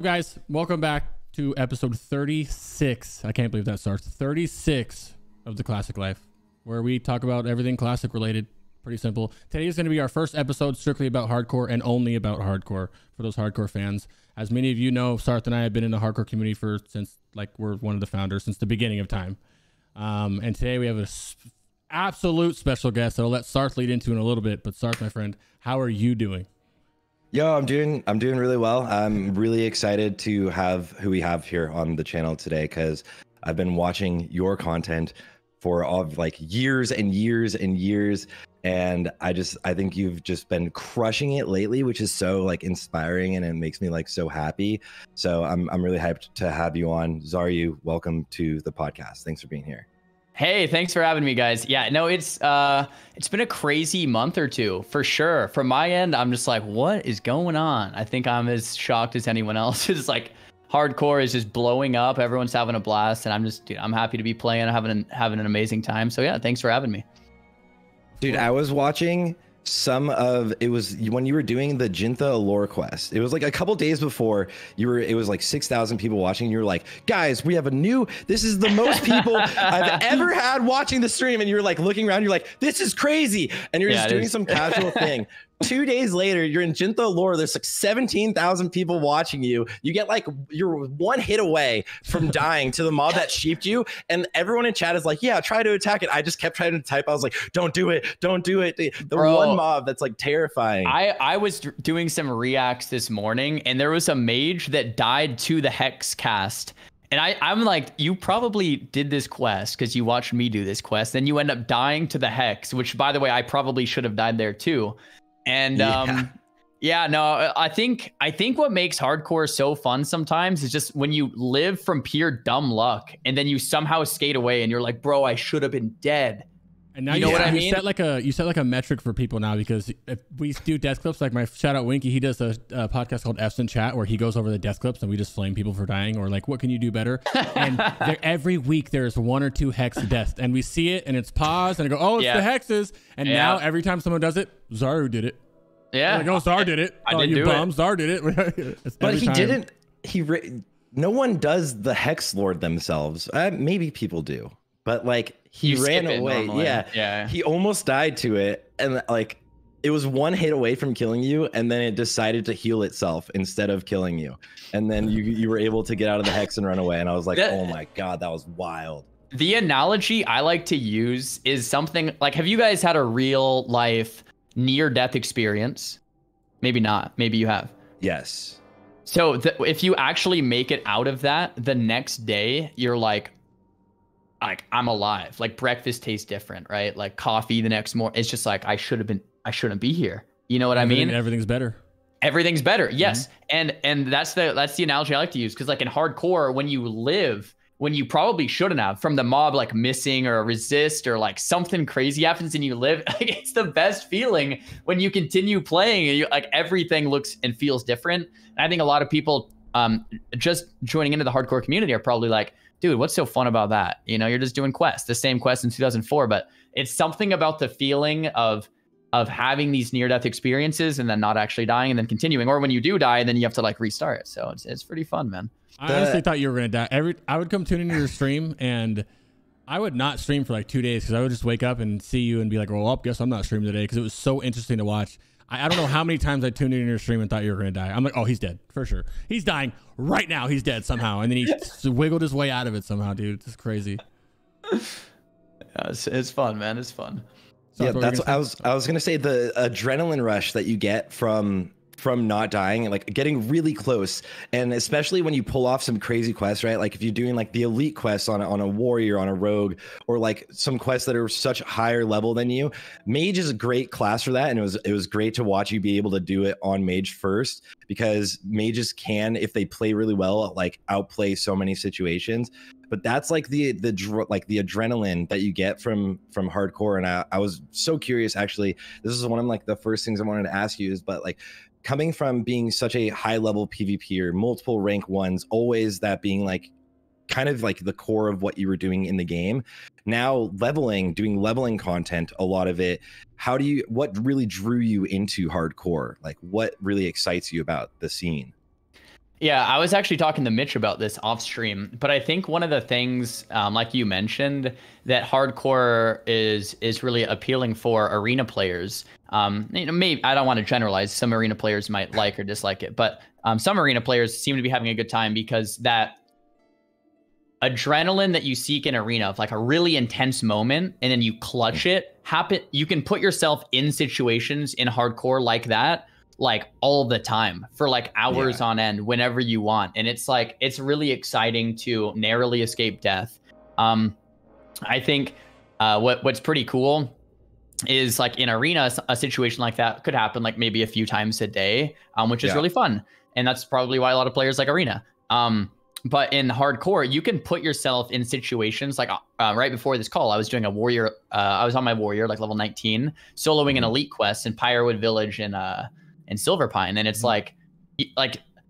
Guys, welcome back to episode 36. I can't believe that starts. 36 of The Classic Life, where we talk about everything classic related. Pretty simple. Today is going to be our first episode strictly about hardcore and only about hardcore for those hardcore fans. As many of you know, Sarthe and I have been in the hardcore community since we're one of the founders since the beginning of time. And today we have an absolute special guest that I'll let Sarthe lead into in a little bit. But Sarthe, my friend, how are you doing? Yo, I'm doing really well. I'm really excited to have who we have here on the channel today because I've been watching your content for years and years and years, and I think you've just been crushing it lately, which is so inspiring, and it makes me so happy. So I'm really hyped to have you on. Xaryu, welcome to the podcast. Thanks for being here. Hey, thanks for having me, guys. Yeah, no, it's been a crazy month or two for sure. From my end, I'm just like, what is going on? I think I'm as shocked as anyone else. It's hardcore is just blowing up. Everyone's having a blast, and I'm happy to be playing, having an amazing time. So yeah, thanks for having me. Dude, I was watching it was when you were doing the Jinta lore quest. It was a couple days before it was 6,000 people watching. You were like, guys, we have this is the most people I've ever had watching the stream. And you're looking around, you're like, this is crazy. And you're just doing some casual thing. 2 days later, you're in Jinta lore. There's 17,000 people watching you. You get you're one hit away from dying to the mob that sheeped you. And everyone in chat is like, yeah, try to attack it. I just kept trying to type. I was like, don't do it. Don't do it. The one mob that's terrifying. I was doing some reacts this morning, and there was a mage that died to the Hex cast. And I'm like, you probably did this quest because you watched me do this quest. Then you end up dying to the Hex, which, by the way, I probably should have died there too. And I think what makes hardcore so fun sometimes is just when you live from pure dumb luck and then you somehow skate away and you're like, bro, I should have been dead. And now you know what I mean? You set a metric for people now, because if we do death clips, my shout out Winky, he does a podcast called F's in Chat where he goes over the death clips and we just flame people for dying, or what can you do better? And every week there's 1 or 2 hex deaths, and we see it and it's paused and I go, oh, it's the hexes. And now every time someone does it, Xaryu did it. Yeah. Zar did it. I didn't do it. Zar did it. But he didn't. No one does the hex lord themselves. Maybe people do, but he ran away. Yeah. He almost died to it, and it was one hit away from killing you, and then it decided to heal itself instead of killing you, and then you were able to get out of the hex and run away. And I was like, oh my god, that was wild. The analogy I like to use is something have you guys had a real life near-death experience? Maybe not. Maybe you have. Yes. So if you actually make it out of that, the next day you're like I'm alive. Breakfast tastes different, right? Coffee the next morning. It's just I shouldn't be here. You know what I mean? Everything's better. Everything's better. Yes. Mm-hmm. And that's the analogy I like to use, because in hardcore, when you live when you probably shouldn't have, from the mob missing or a resist or something crazy happens and you live, it's the best feeling when you continue playing and you everything looks and feels different. And I think a lot of people just joining into the hardcore community are probably like, dude, what's so fun about that? You're just doing quests, the same quest in 2004, but it's something about the feeling of having these near-death experiences and then not actually dying and then continuing, or when you do die and then you have to restart. So it's pretty fun, man. I honestly thought you were gonna die. I would come tune into your stream and I would not stream for 2 days, because I would just wake up and see you and be like, well, I guess I'm not streaming today, because it was so interesting to watch. I don't know how many times I tuned into your stream and thought you were gonna die. I'm like, oh, he's dead for sure. He's dying right now. He's dead somehow, and then he wiggled his way out of it somehow, dude. It's just crazy. Yeah, it's fun, man. It's fun. So yeah, that's what I was gonna say. The adrenaline rush that you get from not dying and getting really close, and especially when you pull off some crazy quests, right? If you're doing the elite quests on a warrior, on a rogue, or some quests that are such higher level than you. Mage is a great class for that, and it was great to watch you be able to do it on mage first, because mages can, if they play really well, outplay so many situations. But that's the adrenaline that you get from hardcore. And I was so curious, actually. This is one of the first things I wanted to ask you is, but coming from being such a high level PvPer, multiple rank ones, always that being kind of the core of what you were doing in the game. Now doing leveling content, a lot of it. What really drew you into hardcore? What really excites you about the scene? Yeah, I was actually talking to Mitch about this off stream, but I think one of the things, like you mentioned, that hardcore is really appealing for arena players. Maybe I don't want to generalize. Some arena players might like or dislike it, but some arena players seem to be having a good time because that adrenaline that you seek in arena of like a really intense moment, and then you clutch it. You can put yourself in situations in hardcore like that, like all the time for like hours on end whenever you want, and it's like it's really exciting to narrowly escape death. I think what's pretty cool is like in arena, a situation like that could happen like maybe a few times a day, which is really fun, and that's probably why a lot of players like arena. But in hardcore, you can put yourself in situations like right before this call, I was doing a warrior. I was on my warrior, like level 19, soloing an elite quest in Pyrewood Village in Silver Pine, and it's like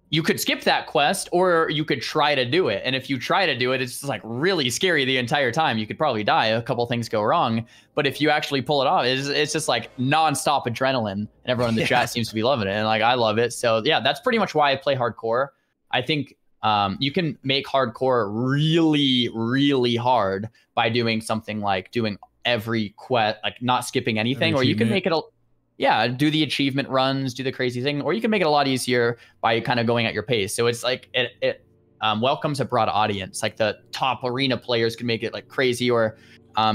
you could skip that quest or you could try to do it, and if you try to do it, it's just like really scary the entire time. You could probably die, a couple things go wrong, but if you actually pull it off, it's just like nonstop adrenaline, and everyone in the chat seems to be loving it, and like I love it. So yeah, that's pretty much why I play hardcore. I think you can make hardcore really, really hard by doing something like doing every quest, like not skipping anything, or you can make it do the achievement runs, do the crazy thing, or you can make it a lot easier by kind of going at your pace. So it's like it welcomes a broad audience. Like the top arena players can make it like crazy, or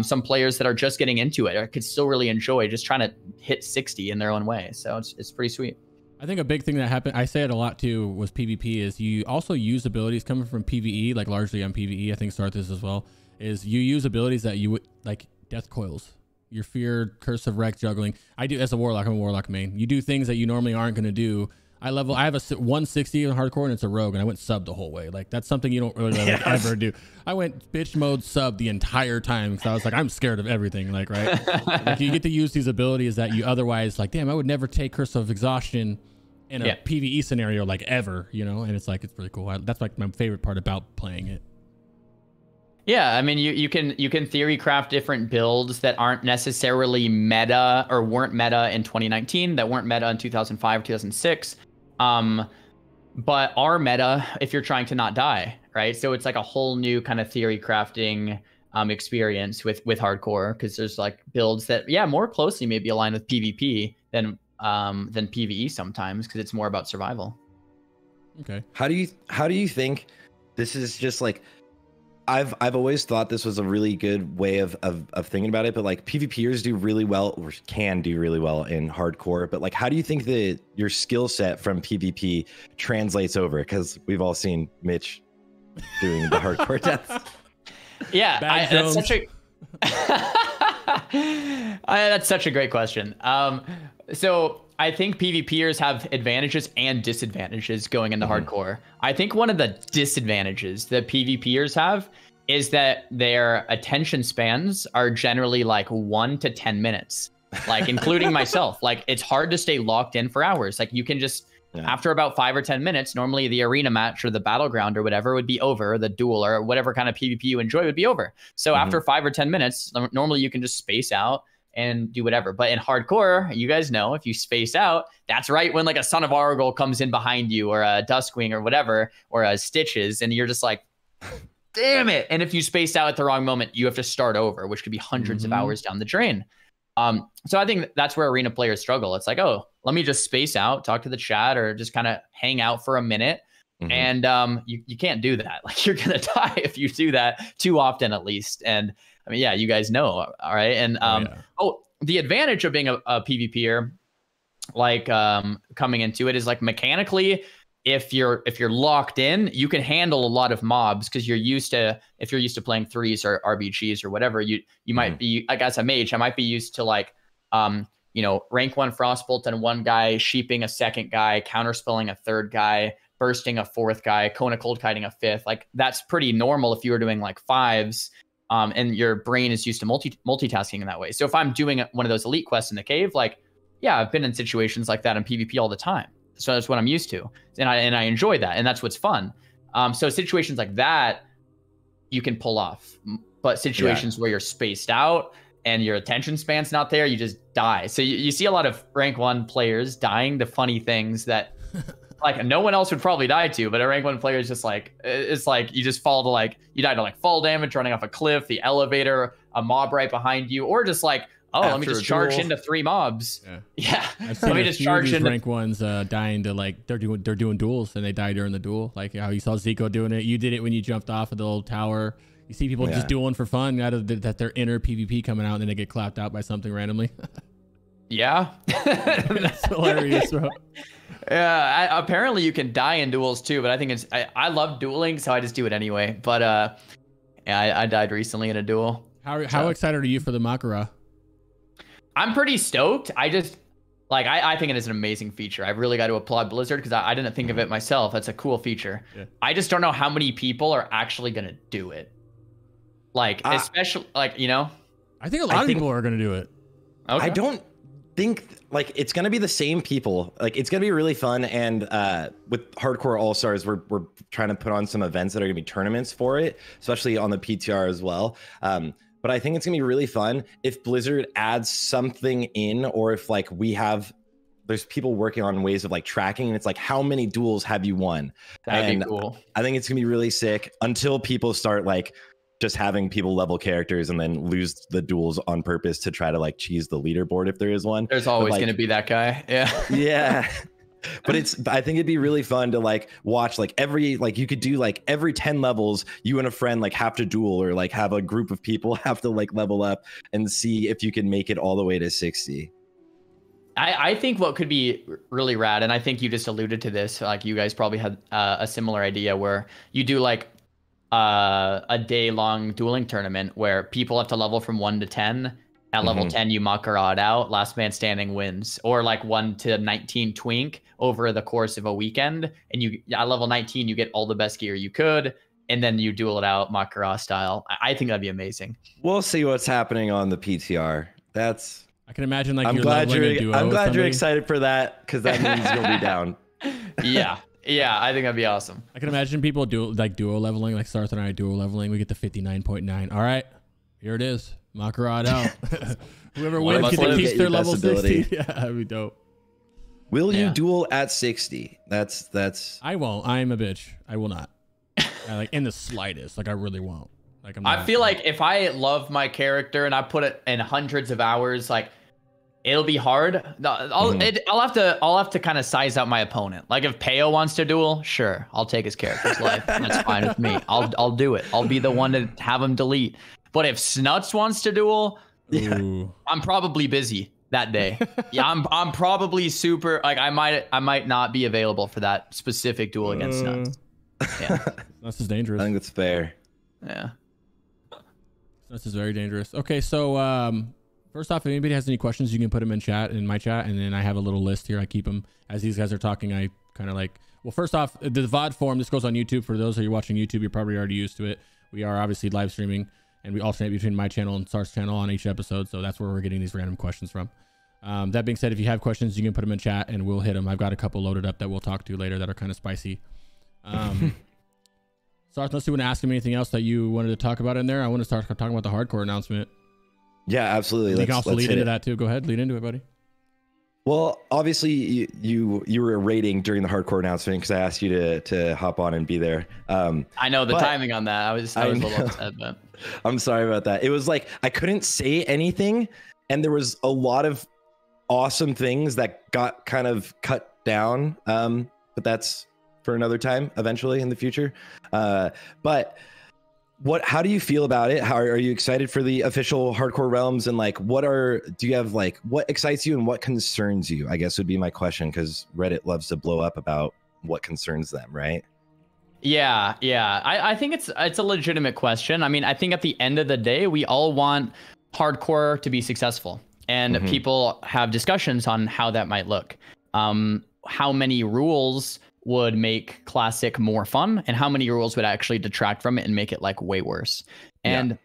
some players that are just getting into it could still really enjoy just trying to hit 60 in their own way. So it's pretty sweet. I think a big thing that happened, I say it a lot too, was PvP, is you also use abilities coming from PvE, like largely on PvE, I think Sarthe is as well, is you use abilities that you would, like death coils, your fear, curse of wreck, juggling. I do as a warlock, I'm a warlock main. You do things that you normally aren't going to do. I have a 160 in hardcore and it's a rogue, and I went sub the whole way. Like that's something you don't really ever do. I went bitch mode sub the entire time because I was like, I'm scared of everything. Like, right? Like you get to use these abilities that you otherwise like, damn, I would never take curse of exhaustion in a PvE scenario like ever, you know? And it's like, it's really cool. That's like my favorite part about playing it. Yeah, I mean, you can theory craft different builds that aren't necessarily meta or weren't meta in 2019, that weren't meta in 2005, 2006, but are meta if you're trying to not die, right? So it's like a whole new kind of theory crafting experience with hardcore, because there's like builds that more closely maybe align with PvP than PvE sometimes, because it's more about survival. Okay. How do you think this is just like, I've always thought this was a really good way of thinking about it, but like PvPers do really well, or can do really well in hardcore, but like how do you think that your skill set from PvP translates over? Because we've all seen Mitch doing the hardcore deaths. Yeah, that's such a great question. So I think PvPers have advantages and disadvantages going into hardcore. I think one of the disadvantages that PvPers have is that their attention spans are generally like 1 to 10 minutes, like including myself. Like it's hard to stay locked in for hours. Like you can just, after about 5 or 10 minutes, normally the arena match or the battleground or whatever would be over, the duel or whatever kind of PvP you enjoy would be over. So after 5 or 10 minutes, normally you can just space out and do whatever. But in hardcore, you guys know, if you space out, that's right when like a Son of Argol comes in behind you, or a Duskwing or whatever, or a Stitches, and you're just like, damn it. And if you space out at the wrong moment, you have to start over, which could be hundreds of hours down the drain. So I think that's where arena players struggle. It's like, oh, let me just space out, talk to the chat, or just kind of hang out for a minute. And you can't do that. Like you're gonna die if you do that too often, at least. And I mean, yeah, you guys know, all right. And the advantage of being a PvPer, like coming into it, is like mechanically, if you're locked in, you can handle a lot of mobs, because you're used to, if you're used to playing threes or RBGs or whatever, you might be, like as a mage, I might be used to like rank 1 Frostbolt on one guy, sheeping a second guy, counterspelling a third guy, bursting a fourth guy, Kona cold kiting a fifth. Like that's pretty normal if you were doing like 5s. And your brain is used to multitasking in that way. So if I'm doing one of those elite quests in the cave, like, yeah, I've been in situations like that in PvP all the time. So that's what I'm used to. And I enjoy that. And that's what's fun. So situations like that, you can pull off. But situations where you're spaced out and your attention span's not there, you just die. So you see a lot of rank 1 players dying to funny things that like no one else would probably die to, but a rank 1 player is just like, it's like you just fall to like, you die to like fall damage, running off a cliff, the elevator, a mob right behind you, or just like, oh, let me just charge into 3 mobs. Yeah. Let me just charge into rank 1s dying to like, they're doing duels and they die during the duel. Like how you saw Zico doing it. You did it when you jumped off of the old tower. You see people just dueling for fun out of that their inner PvP coming out and then they get clapped out by something randomly. Yeah. That's hilarious, bro. Yeah, apparently you can die in duels too, but I think it's I love dueling, so I just do it anyway. But yeah, I died recently in a duel. How excited are you for the Makara? I'm pretty stoked. I just like I think it is an amazing feature. I've really got to applaud Blizzard because I didn't think of it myself. That's a cool feature. Yeah. I just don't know how many people are actually gonna do it. Like especially like, you know, I think a lot of people are gonna do it. Okay. I don't think like it's gonna be the same people. Like it's gonna be really fun, and with Hardcore All Stars, we're trying to put on some events that are gonna be tournaments for it, especially on the PTR as well. But I think it's gonna be really fun if Blizzard adds something in, or if like there's people working on ways of like tracking, and it's like how many duels have you won? That'd be cool. I think it's gonna be really sick until people start like just having people level characters and then lose the duels on purpose to try to like cheese the leaderboard if there is one. There's always like, gonna be that guy. Yeah. Yeah. But I think it'd be really fun to like watch like you could do like every 10 levels, you and a friend like have to duel, or like have a group of people have to like level up and see if you can make it all the way to 60. I think what could be really rad, and I think you just alluded to this, like you guys probably had a similar idea where you do like a day-long dueling tournament where people have to level from 1 to 10. At level 10, you Makara it out. Last man standing wins. Or like 1 to 19 twink over the course of a weekend. And you at level 19, you get all the best gear you could. And then you duel it out Makara style. I think that'd be amazing. We'll see what's happening on the PTR. I can imagine like I'm glad you're excited for that, because that means you'll be down. Yeah. Yeah, I think that'd be awesome. I can imagine people do like duo leveling, like Sarthe and I duo leveling. We get to 59.9. All right, here it is. Makara out. Whoever wins gets to keep their level 60. Yeah, that'd be dope. Will you duel at 60? That's. I won't. I'm a bitch. I will not. Like in the slightest. Like I really won't. Like I feel like if I love my character and I put it in hundreds of hours, like it'll be hard. I'll have to kind of size out my opponent. Like if Peo wants to duel, sure, I'll take his character's life. That's fine with me. I'll do it. I'll be the one to have him delete. But if Snuts wants to duel, I'm probably busy that day. Yeah, I'm probably super like I might not be available for that specific duel against Snuts. Yeah. Snuts is dangerous. I think that's fair. Yeah. Snuts is very dangerous. Okay, so first off, if anybody has any questions, you can put them in my chat, and then I have a little list here. I keep them as these guys are talking. I kind of like, well, first off, the VOD form, this goes on YouTube. For those of you watching YouTube, you're probably already used to it. We are obviously live streaming, and we alternate between my channel and Sarthe's channel on each episode. So that's where we're getting these random questions from. That being said, if you have questions, you can put them in chat and we'll hit them. I've got a couple loaded up that we'll talk to later that are kind of spicy. Sarthe, unless you want to ask him anything else that you wanted to talk about in there, I want to start talking about the hardcore announcement. Yeah, absolutely. You can also lead into that too. Go ahead, lead into it, buddy. Well, obviously you were rating during the hardcore announcement because I asked you to hop on and be there. I know the timing on that. I was a little upset, but I'm sorry about that. It was like I couldn't say anything, and there was a lot of awesome things that got kind of cut down. But that's for another time, eventually in the future. But how do you feel about it? How are you excited for the official Hardcore Realms? And like, what excites you and what concerns you, I guess would be my question, because Reddit loves to blow up about what concerns them, right? Yeah. I think it's a legitimate question. I mean, I think at the end of the day, we all want hardcore to be successful, and people have discussions on how that might look. How many rules would make classic more fun, and how many rules would actually detract from it and make it like way worse. And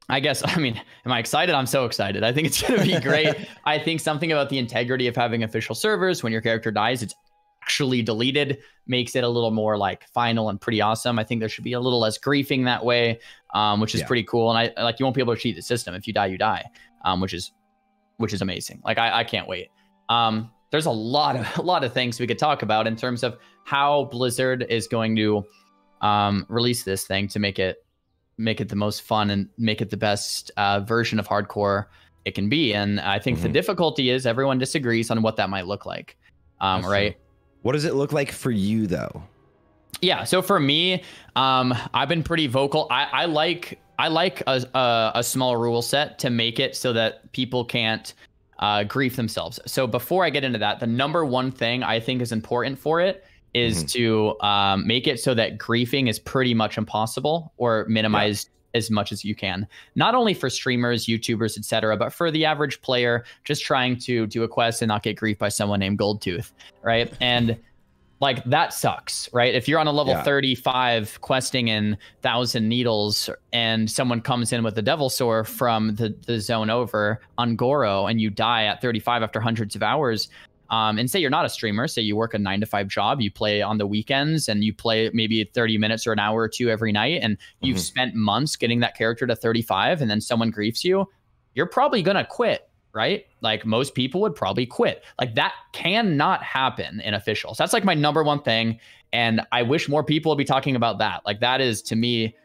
I guess, I mean, am I excited? I'm so excited. I think it's going to be great. I think something about the integrity of having official servers, when your character dies, it's actually deleted, makes it a little more like final and pretty awesome. I think there should be a little less griefing that way, which is pretty cool. And I like, you won't be able to cheat the system. If you die, you die, which is amazing. Like I can't wait. there's a lot of things we could talk about in terms of how Blizzard is going to release this thing to make it the most fun and make it the best version of hardcore it can be. And I think the difficulty is everyone disagrees on what that might look like. Right? What does it look like for you though? Yeah. So for me, I've been pretty vocal. I like a small rule set to make it so that people can't grief themselves. So before I get into that, the number one thing I think is important for it is to make it so that griefing is pretty much impossible or minimized as much as you can. Not only for streamers, YouTubers, etc., but for the average player just trying to do a quest and not get griefed by someone named Goldtooth, right? And like that sucks, right? If you're on a level 35 questing in 1,000 needles and someone comes in with a devil sore from the zone over on Goro and you die at 35 after hundreds of hours, and say you're not a streamer, say you work a 9-to-5 job, you play on the weekends and you play maybe 30 minutes or an hour or two every night, and you've spent months getting that character to 35 and then someone griefs you, you're probably gonna quit, right? Like most people would probably quit. Like that cannot happen in officials. That's like my number one thing. And I wish more people would be talking about that. Like that is, to me,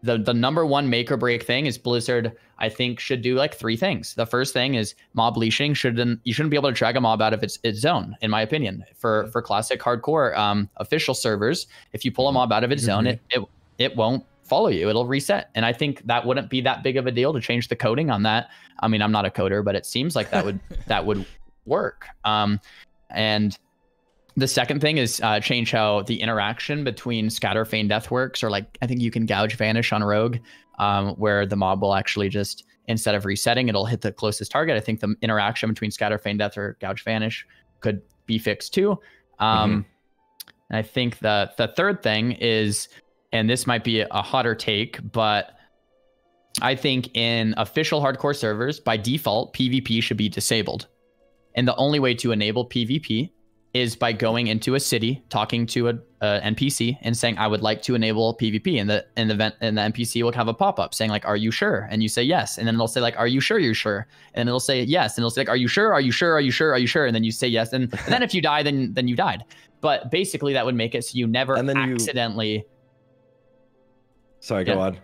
the number one make or break thing is Blizzard, I think, should do like 3 things. The first thing is mob leashing. You shouldn't be able to drag a mob out of its zone, in my opinion, for classic hardcore official servers. If you pull a mob out of its zone, it won't follow you. It'll reset. And I think that wouldn't be that big of a deal to change the coding on that. I mean, I'm not a coder, but it seems like that would work. And the second thing is change how the interaction between Scatter, Feign, Death works, or like I think you can gouge vanish on Rogue, where the mob will actually just, instead of resetting, it'll hit the closest target. I think the interaction between Scatter, Feign, Death or gouge vanish could be fixed too. And I think the third thing is, and this might be a hotter take, but I think in official hardcore servers, by default, PvP should be disabled. And the only way to enable PvP is by going into a city, talking to a NPC and saying, I would like to enable PvP. And the NPC will have a pop-up saying like, are you sure? And you say yes. And then it'll say like, are you sure you're sure? And it'll say yes. And it'll say like, are you sure? Are you sure? Are you sure? Are you sure? And then you say yes. And then if you die, then you died. But basically that would make it so you never accidentally... Sorry, go on.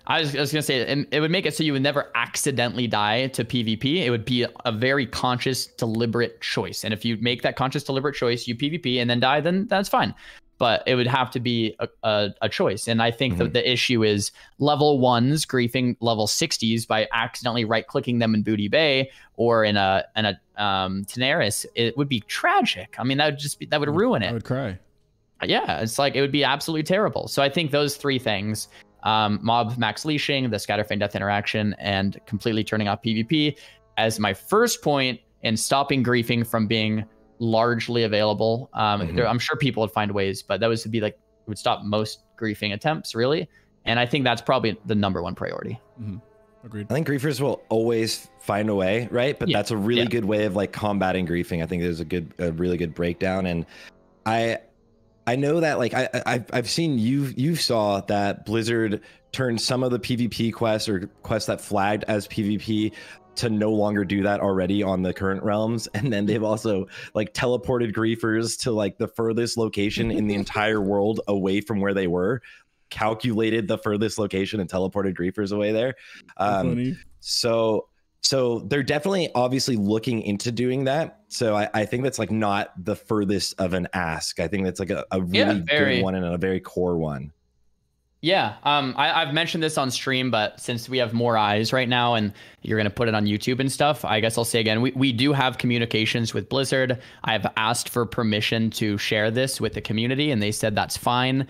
I was going to say, it would make it so you would never accidentally die to PvP. It would be a very conscious, deliberate choice. And if you make that conscious, deliberate choice, you PvP and then die, then that's fine. But it would have to be a choice. And I think that the issue is level 1s griefing level 60s by accidentally right-clicking them in Booty Bay or in a Tenaris. It would be tragic. I mean, that would ruin it. I would cry. Yeah, it's like, it would be absolutely terrible. So I think those 3 things, mob max leashing, the Scatter, Feign, Death interaction, and completely turning off PvP as my first point in stopping griefing from being largely available. I'm sure people would find ways, but that would be like, it would stop most griefing attempts, really. And I think that's probably the number 1 priority. Agreed. I think griefers will always find a way, right? But that's a really good way of like combating griefing. I think there's a really good breakdown. And I know that like I've seen you saw that Blizzard turned some of the PvP quests or quests that flagged as PvP to no longer do that already on the current realms, and then they've also like teleported griefers to like the furthest location in the entire world away from where they were, calculated the furthest location and teleported griefers away there. So they're definitely obviously looking into doing that. So I think that's like not the furthest of an ask. I think that's like a really good one and a very core one. Yeah, I've mentioned this on stream, but since we have more eyes right now and you're going to put it on YouTube and stuff, I guess I'll say again, we do have communications with Blizzard. I've asked for permission to share this with the community, and they said that's fine.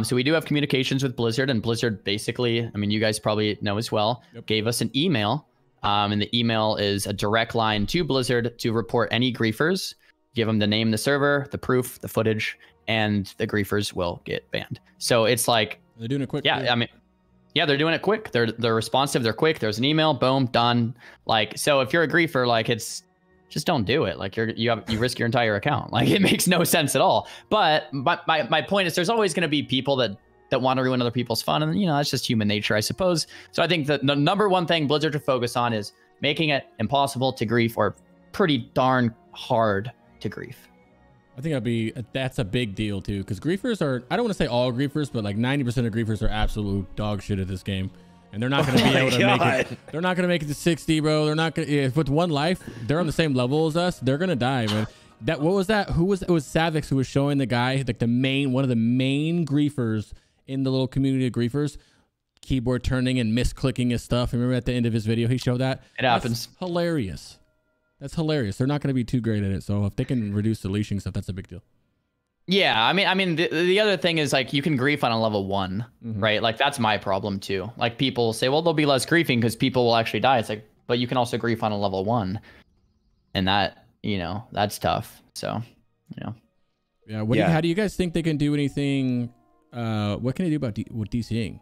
So we do have communications with Blizzard, and Blizzard basically, I mean, you guys probably know as well, gave us an email. And the email is a direct line to Blizzard to report any griefers, give them the name, the server, the proof, the footage, and the griefers will get banned. So it's like, they're doing it quick. Yeah, I mean, yeah, they're doing it quick. They're responsive. They're quick. There's an email. Boom, done. Like, so if you're a griefer, like, it's just don't do it. Like, you risk your entire account. Like, it makes no sense at all. But my point is, there's always going to be people that want to ruin other people's fun, and that's just human nature, I suppose. So I think the number 1 thing Blizzard to focus on is making it impossible to grief, or pretty darn hard to grief. I think that's a big deal too, because griefers are, I don't want to say all griefers, but like 90% of griefers are absolute dog shit at this game. And they're not going to be able to make it. They're not going to make it to 60, bro. They're not going to, with one life, they're on the same level as us. They're going to die, man. What was that? It was Savix who was showing the guy, like one of the main griefers in the little community of griefers, keyboard turning and misclicking his stuff. Remember at the end of his video, he showed that? It happens. That's hilarious. That's hilarious. They're not going to be too great at it. So if they can reduce the leashing stuff, that's a big deal. Yeah, I mean, the other thing is like you can grief on a level 1, right? Like that's my problem too. Like people say, well, there'll be less griefing because people will actually die. It's like, but you can also grief on a level 1, and that, you know, that's tough. So, you know. Yeah. How do you guys think they can do anything? What can they do about with DCing?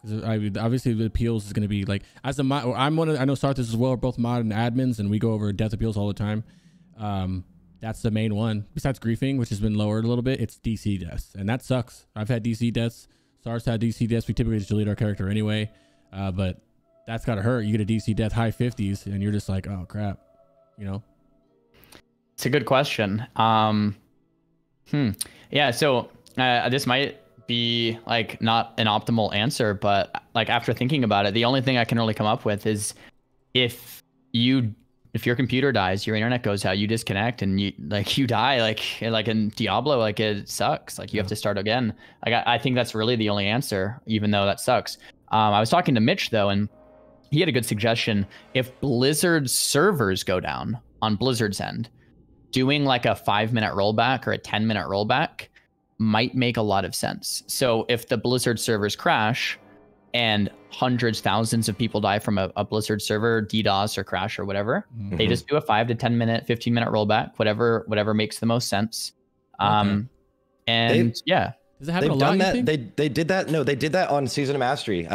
Because obviously the appeals is going to be like, as a mod, I know Sarthe as well. We're both mod and admins, and we go over death appeals all the time. That's the main one. Besides griefing, which has been lowered a little bit, it's DC deaths, and that sucks. I've had DC deaths. Sarthe had DC deaths. We typically just delete our character anyway, but that's gotta hurt. You get a DC death high 50s, and you're just like, oh crap, you know. It's a good question. Yeah. So this might be like not an optimal answer, but like after thinking about it, the only thing I can really come up with is if your computer dies, your internet goes out, you disconnect, and you die, like in Diablo, like it sucks. Like you have to start again. Like I think that's really the only answer, even though that sucks. I was talking to Mitch though, and he had a good suggestion. If Blizzard servers go down on Blizzard's end, doing like a 5-minute rollback or a 10-minute rollback might make a lot of sense. So if the Blizzard servers crash and hundreds, thousands of people die from a Blizzard server DDoS or crash or whatever, they just do a 5 to 10 minute, 15-minute rollback, whatever makes the most sense. And yeah, does it happen a lot? They did that. No, they did that on Season of Mastery.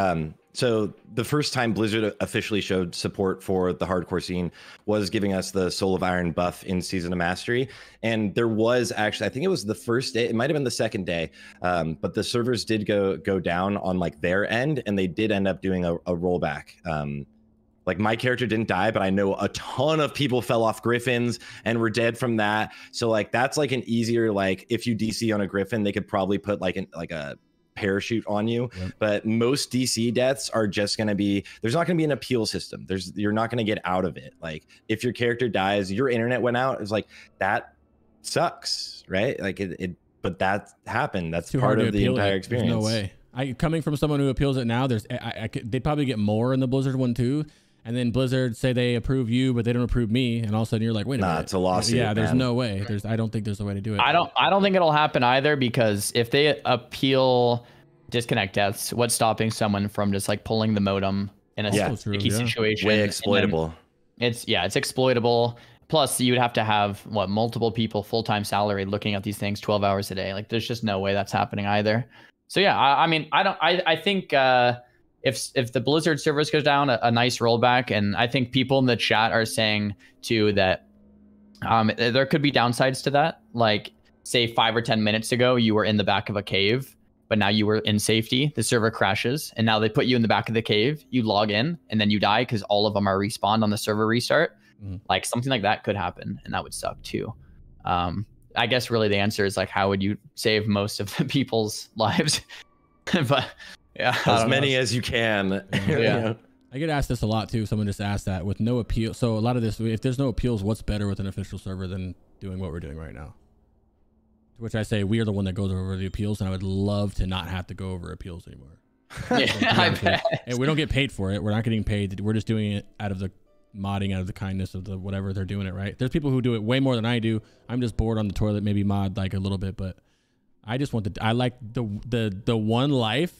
So the first time Blizzard officially showed support for the hardcore scene was giving us the Soul of Iron buff in Season of Mastery. And there was actually, I think it was the first day, it might have been the second day, but the servers did go down on like their end, and they did end up doing a rollback. Like my character didn't die, but I know a ton of people fell off Griffins and were dead from that. So like that's like an easier, like if you DC on a Griffin, they could probably put like a parachute on you. But most DC deaths are just going to be, there's not going to be an appeal system. You're not going to get out of it. Like if your character dies, your internet went out, it's like that sucks, right? Like but that happened. That's part of the entire experience. There's no way. Coming from someone who appeals it now, they'd probably get more in the Blizzard one too. And then Blizzard say they approve you, but they don't approve me, and all of a sudden you're like, wait a minute, it's a lawsuit. Yeah, there's no way. I don't think there's a way to do it. I don't think it'll happen either, because if they appeal disconnect deaths, what's stopping someone from just like pulling the modem in a sticky situation? Way exploitable. It's exploitable. Plus, you would have to have multiple people, full-time salary, looking at these things 12 hours a day. Like, there's just no way that's happening either. So yeah, I think if the Blizzard servers goes down, a nice rollback, and I think people in the chat are saying too that there could be downsides to that. Like, say 5 or 10 minutes ago, you were in the back of a cave, but now you were in safety. The server crashes, and now they put you in the back of the cave. You log in, and then you die because all of them are respawned on the server restart. Like something like that could happen, and that would suck too. I guess really the answer is like, how would you save most of the people's lives? But yeah, as many as you can. Yeah. I get asked this a lot too. Someone just asked that with no appeal. So a lot of this, if there's no appeals, what's better with an official server than doing what we're doing right now? To which I say, we are the one that goes over the appeals, and I would love to not have to go over appeals anymore. I bet. And we don't get paid for it. We're not getting paid. We're just doing it out of the modding, out of the kindness of the whatever they're doing it, right? There's people who do it way more than I do. I'm just bored on the toilet, maybe mod like a little bit, but I just want I like the one life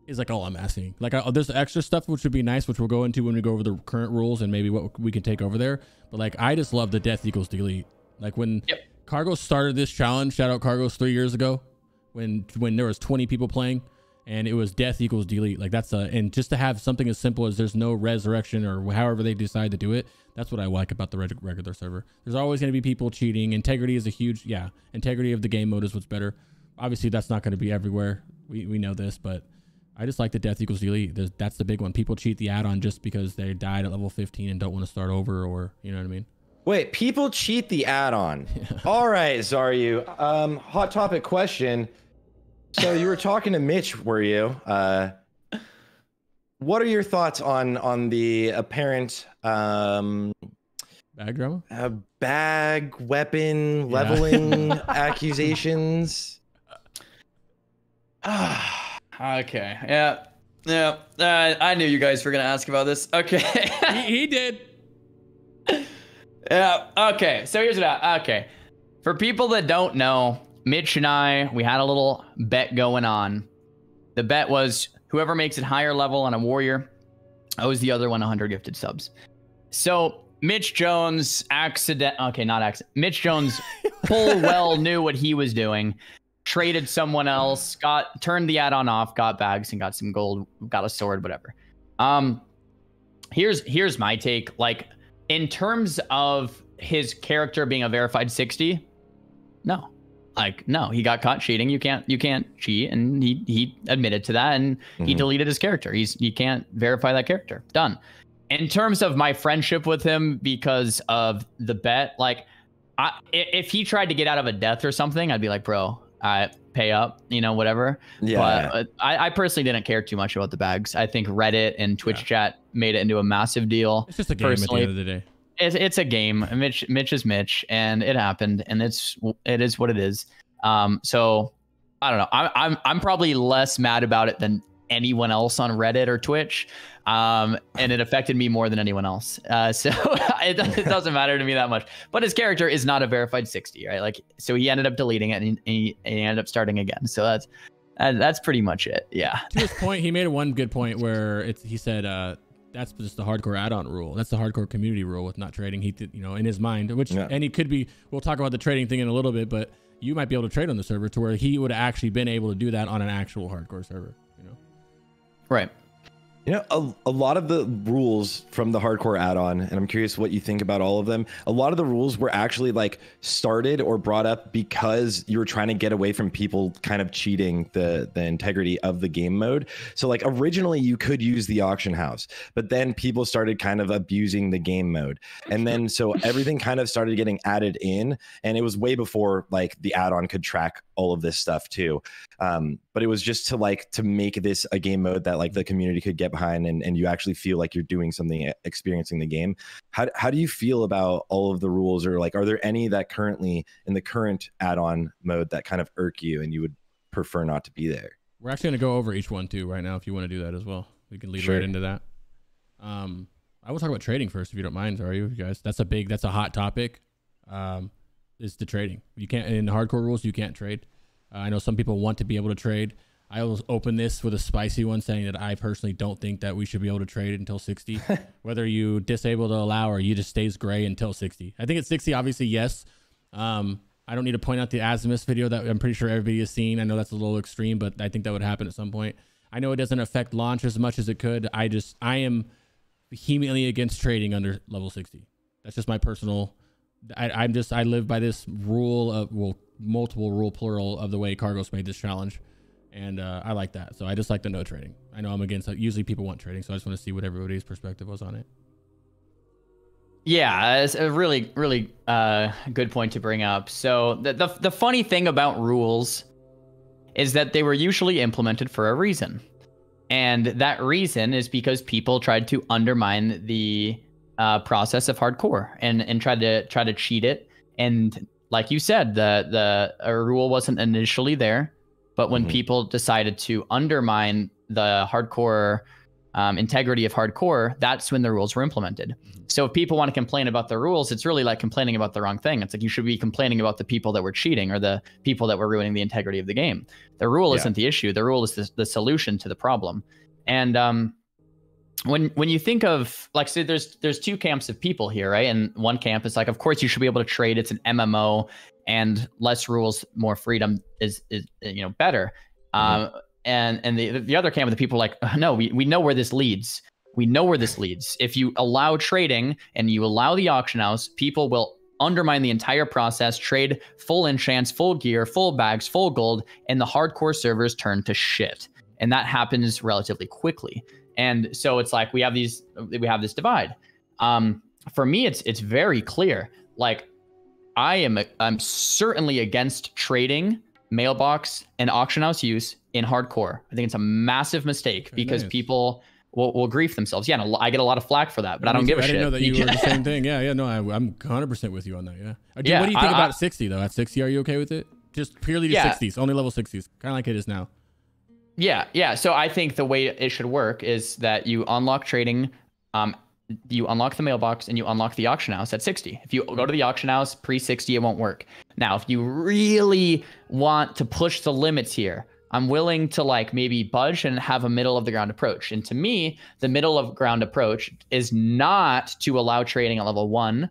is like all I'm asking. Like there's extra stuff which would be nice, which we'll go into when we go over the current rules and maybe what we can take over there. But like I just love the death equals delete. Like when Cargos started this challenge, shout out Cargos 3 years ago, when there was 20 people playing, and it was death equals delete. Like that's and just to have something as simple as there's no resurrection or however they decide to do it, that's what I like about the regular server. There's always going to be people cheating. Integrity is a huge, integrity of the game mode is what's better. Obviously that's not going to be everywhere. We know this, but I just like the death equals delete. That's the big one. People cheat the add-on just because they died at level 15 and don't want to start over, or you know what I mean? Wait, people cheat the add-on. All right, Xaryu. Hot topic question. So you were talking to Mitch, were you? What are your thoughts on the apparent bag drama? Bag weapon leveling accusations? Okay. Yeah. I knew you guys were gonna ask about this. Okay. he did. Yeah. Okay. So here's what. Okay. For people that don't know, Mitch and I, we had a little bet going on. The bet was whoever makes it higher level on a warrior owes the other one 100 gifted subs. So Mitch Jones Mitch Jones full well knew what he was doing. Traded someone else, turned the add-on off, got bags and got some gold, got a sword, whatever. Here's my take. Like, in terms of his character being a verified 60, no. Like, no, he got caught cheating. You can't cheat, and he admitted to that, and he deleted his character. You can't verify that character. Done. In terms of my friendship with him because of the bet, like, if he tried to get out of a death or something, I'd be like, bro, pay up, whatever. Yeah. But I personally didn't care too much about the bags. I think Reddit and Twitch chat made it into a massive deal. It's just a game at the end of the day. It's a game. Mitch is Mitch, and it happened, and it is what it is. So I don't know. I'm probably less mad about it than anyone else on Reddit or Twitch. And it affected me more than anyone else. So it doesn't matter to me that much. But his character is not a verified 60, right? Like, so he ended up deleting it, and he ended up starting again. So that's pretty much it. Yeah. To his point, he made one good point where he said, that's just the hardcore add-on rule. That's the hardcore community rule with not trading. He did, in his mind, and he could be, we'll talk about the trading thing in a little bit, but you might be able to trade on the server to where he would have actually been able to do that on an actual hardcore server, Right. A lot of the rules from the hardcore add-on, and I'm curious what you think about all of them. A lot of the rules were actually like started or brought up because you were trying to get away from people kind of cheating the integrity of the game mode. So like originally you could use the auction house, but then people started kind of abusing the game mode. And then so everything kind of started getting added in, and it was way before like the add-on could track all of this stuff too. But it was just to make this a game mode that like the community could get behind, and you actually feel like you're doing something, experiencing the game. How do you feel about all of the rules, or like, are there any that currently in the current add-on mode that kind of irk you and you would prefer not to be there? We're actually going to go over each one too right now if you want to do that as well. We can lead right into that. I will talk about trading first if you don't mind. Are you guys? That's a hot topic. Is the trading. You can't, in hardcore rules, you can't trade. I know some people want to be able to trade. I will open this with a spicy one saying that I personally don't think that we should be able to trade until 60. Whether you disable to allow or you just stays gray until 60. I think at 60, obviously, yes. I don't need to point out the Azimuth video that I'm pretty sure everybody has seen. I know that's a little extreme, but I think that would happen at some point. I know it doesn't affect launch as much as it could. I am vehemently against trading under level 60. That's just my personal... I live by this rule of, well, multiple rule plural of the way Cargos made this challenge, and I like that. So I just like the no trading. I know I'm against it. Usually people want trading, so I just want to see what everybody's perspective was on it. Yeah, it's a really, really good point to bring up. So the funny thing about rules is that they were usually implemented for a reason, and that reason is because people tried to undermine the process of hardcore and try to cheat it. And like you said, the rule wasn't initially there, but when people decided to undermine the hardcore integrity of hardcore, that's when the rules were implemented. So if people want to complain about the rules, it's really like complaining about the wrong thing. It's like you should be complaining about the people that were cheating or the people that were ruining the integrity of the game. The rule isn't the issue. The rule is the solution to the problem. And when you think of, like, say there's two camps of people here, right? And one camp is like, of course you should be able to trade. It's an MMO, and less rules, more freedom is better. And the other camp of the people are like, no, we know where this leads. We know where this leads. If you allow trading and you allow the auction house, people will undermine the entire process, trade full enchants, full gear, full bags, full gold, and the hardcore servers turn to shit. And that happens relatively quickly. And so it's like we have this divide. for me, it's very clear. Like, I'm certainly against trading mailbox and auction house use in hardcore. I think it's a massive mistake because people will grief themselves. Yeah, and I get a lot of flack for that, but I don't give a shit. I didn't know that you were the same thing. Yeah, no, I'm 100% with you on that. Yeah. What do you think about 60 though? At 60, are you okay with it? Just purely to 60s, only level 60s, kind of like it is now. Yeah. So I think the way it should work is that you unlock trading, you unlock the mailbox, and you unlock the auction house at 60. If you go to the auction house pre-60, it won't work. Now, if you really want to push the limits here, I'm willing to like maybe budge and have a middle of the ground approach. And to me, the middle of ground approach is not to allow trading at level 1.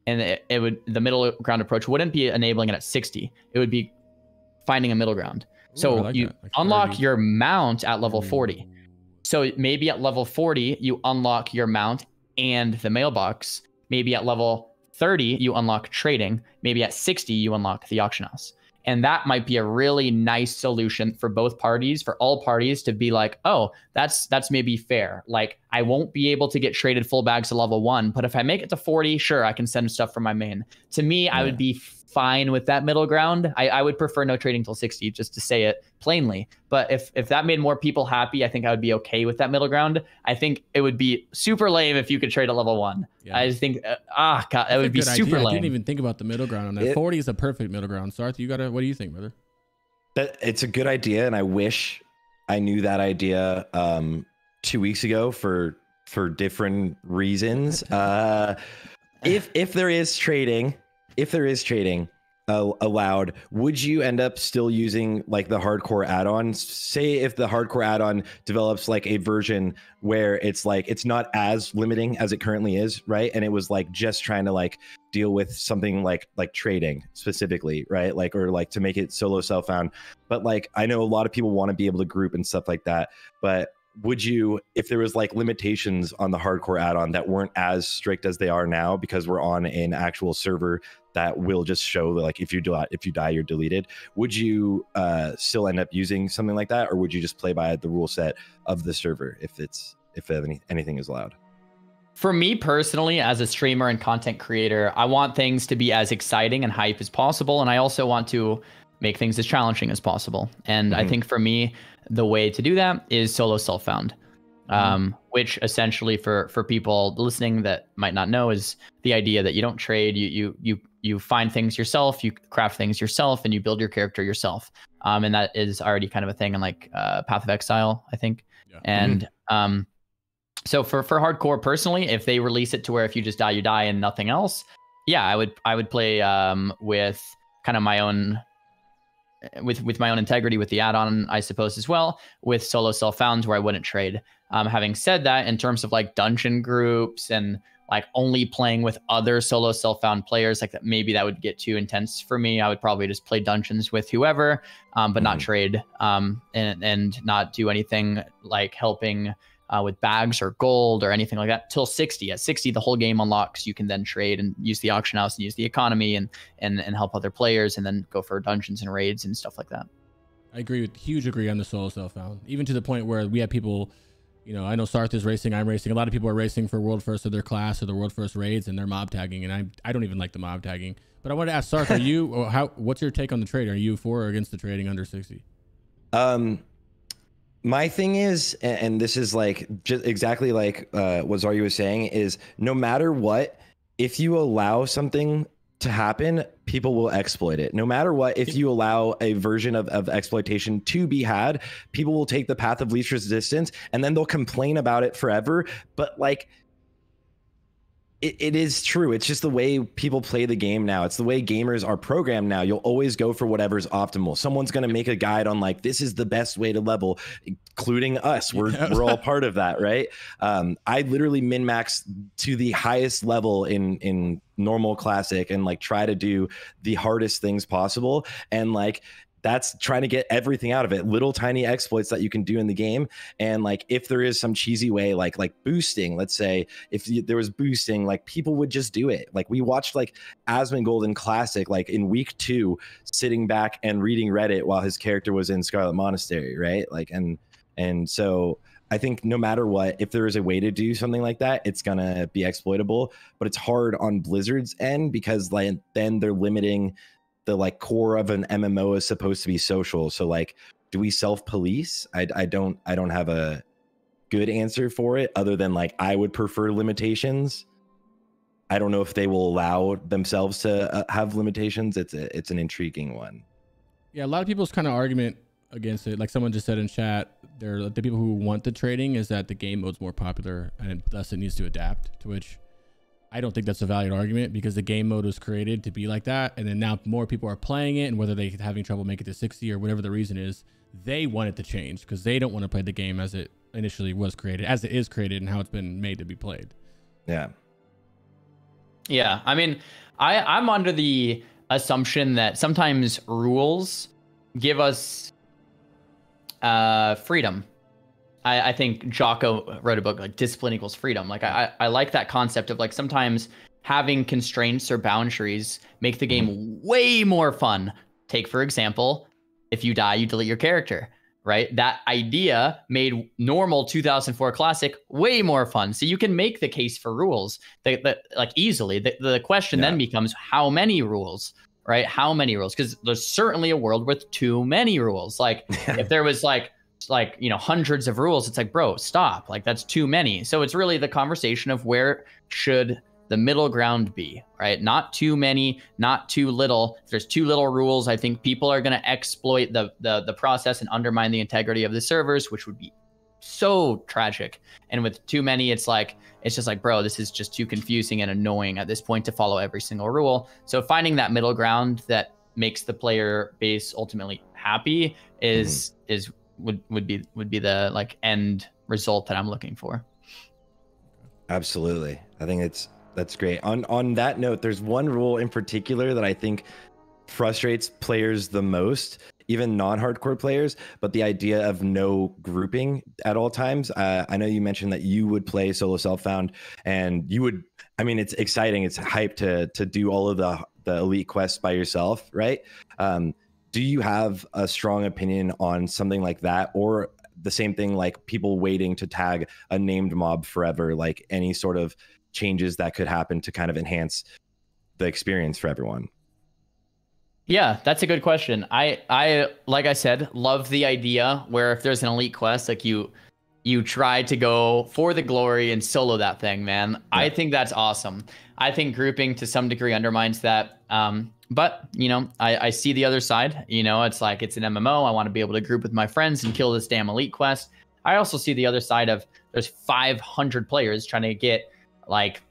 And the middle ground approach wouldn't be enabling it at 60. It would be finding a middle ground. So like you unlock your mount at level 40. So maybe at level 40, you unlock your mount and the mailbox. Maybe at level 30, you unlock trading. Maybe at 60, you unlock the auction house. And that might be a really nice solution for both parties, for all parties to be like, oh, that's maybe fair. Like, I won't be able to get traded full bags to level 1, but if I make it to 40, sure, I can send stuff from my main. To me, I would be fine with that middle ground. I would prefer no trading till 60, just to say it plainly. But if that made more people happy, I think I would be okay with that middle ground. I think it would be super lame if you could trade at level 1. Yeah. I just think, God, that would be super lame. I didn't even think about the middle ground on that. 40 is a perfect middle ground. Sarthe, what do you think, brother? It's a good idea, and I wish I knew that idea 2 weeks ago for different reasons. If there is trading allowed, would you end up still using like the hardcore add-on? Say if the hardcore add-on develops like a version where it's like it's not as limiting as it currently is, right? And it was like just trying to like deal with something like trading specifically, right? Like, or like to make it solo self-found. But like I know a lot of people want to be able to group and stuff like that, but would you, if there was like limitations on the hardcore add-on that weren't as strict as they are now, because we're on an actual server that will just show like if you die, you're deleted, would you still end up using something like that, or would you just play by the rule set of the server if anything is allowed? For me personally, as a streamer and content creator, I want things to be as exciting and hype as possible, and I also want to make things as challenging as possible. And I think for me, the way to do that is solo self-found, which essentially for people listening that might not know is the idea that you don't trade, you find things yourself, you craft things yourself, and you build your character yourself. And that is already kind of a thing in like Path of Exile, I think. Yeah. And so for hardcore personally, if they release it to where if you just die, you die and nothing else, yeah, I would play with kind of my own with my own integrity with the add-on, I suppose, as well, with solo self-found where I wouldn't trade. Having said that, in terms of like dungeon groups and like only playing with other solo self-found players, like that, maybe that would get too intense for me. I would probably just play dungeons with whoever, but not trade, and not do anything like helping with bags or gold or anything like that till 60. At 60, the whole game unlocks. You can then trade and use the auction house and use the economy and help other players, and then go for dungeons and raids and stuff like that. I huge agree on the solo self-found, even to the point where we have people, you know, I know Sarthe is racing, I'm racing. A lot of people are racing for world first of their class or the world first raids, and they're mob tagging, and I don't even like the mob tagging. But I wanted to ask Sarthe, what's your take on the trade? Are you for or against the trading under 60? My thing is, and this is like just exactly like what Xaryu was saying, is no matter what, if you allow something to happen, people will exploit it. No matter what, if you allow a version of exploitation to be had, people will take the path of least resistance, and then they'll complain about it forever. But like, it is true. It's just the way people play the game now. It's the way gamers are programmed now. You'll always go for whatever's optimal. Someone's going to make a guide on like, this is the best way to level, including us. We're all part of that, right? I literally min-max to the highest level in normal classic and like try to do the hardest things possible. And like, that's trying to get everything out of it, little tiny exploits that you can do in the game. And like, if there is some cheesy way, like boosting, let's say if there was boosting, like people would just do it. Like we watched like Asmongold in Classic, like in week 2, sitting back and reading Reddit while his character was in Scarlet Monastery, right? Like, and And so I think no matter what, if there is a way to do something like that, it's gonna be exploitable. But it's hard on Blizzard's end because like then they're limiting the like core of an MMO is supposed to be social. So like, do we self-police? I don't have a good answer for it other than like I would prefer limitations. I don't know if they will allow themselves to have limitations. It's an intriguing one. Yeah, a lot of people's kind of argument against it, like someone just said in chat, the people who want the trading is that the game mode's more popular and thus it needs to adapt, to which I don't think that's a valid argument because the game mode was created to be like that, and then now more people are playing it, and whether they're having trouble making it to 60 or whatever the reason is, they want it to change because they don't want to play the game as it initially was created, as it is created, and how it's been made to be played. Yeah. Yeah, I mean, I'm under the assumption that sometimes rules give us freedom. I think Jocko wrote a book like Discipline Equals Freedom. Like I like that concept of like sometimes having constraints or boundaries make the game way more fun. Take, for example, if you die, you delete your character, right? That idea made normal 2004 Classic way more fun. So you can make the case for rules that like easily. The question then becomes how many rules, right? How many rules? Because there's certainly a world with too many rules. Like if there was like you know, hundreds of rules, it's like, bro, stop. Like that's too many. So it's really the conversation of where should the middle ground be, right? Not too many, not too little. If there's too little rules, I think people are going to exploit the process and undermine the integrity of the servers, which would be so tragic. And with too many, it's just like, bro, this is just too confusing and annoying at this point to follow every single rule. So finding that middle ground that makes the player base ultimately happy would be the like end result that I'm looking for. Absolutely. I think that's great. On that note, there's one rule in particular that I think frustrates players the most, even non-hardcore players, but the idea of no grouping at all times. I know you mentioned that you would play solo self-found, and you would, I mean, it's exciting. It's hype to do all of the elite quests by yourself, right? Do you have a strong opinion on something like that, or the same thing like people waiting to tag a named mob forever, like any sort of changes that could happen to kind of enhance the experience for everyone? Yeah, that's a good question. I like I said, love the idea where if there's an elite quest, like you try to go for the glory and solo that thing, man. Yeah. I think that's awesome. I think grouping to some degree undermines that. But, you know, I see the other side. You know, it's like it's an MMO. I want to be able to group with my friends and kill this damn elite quest. I also see the other side of there's 500 players trying to get like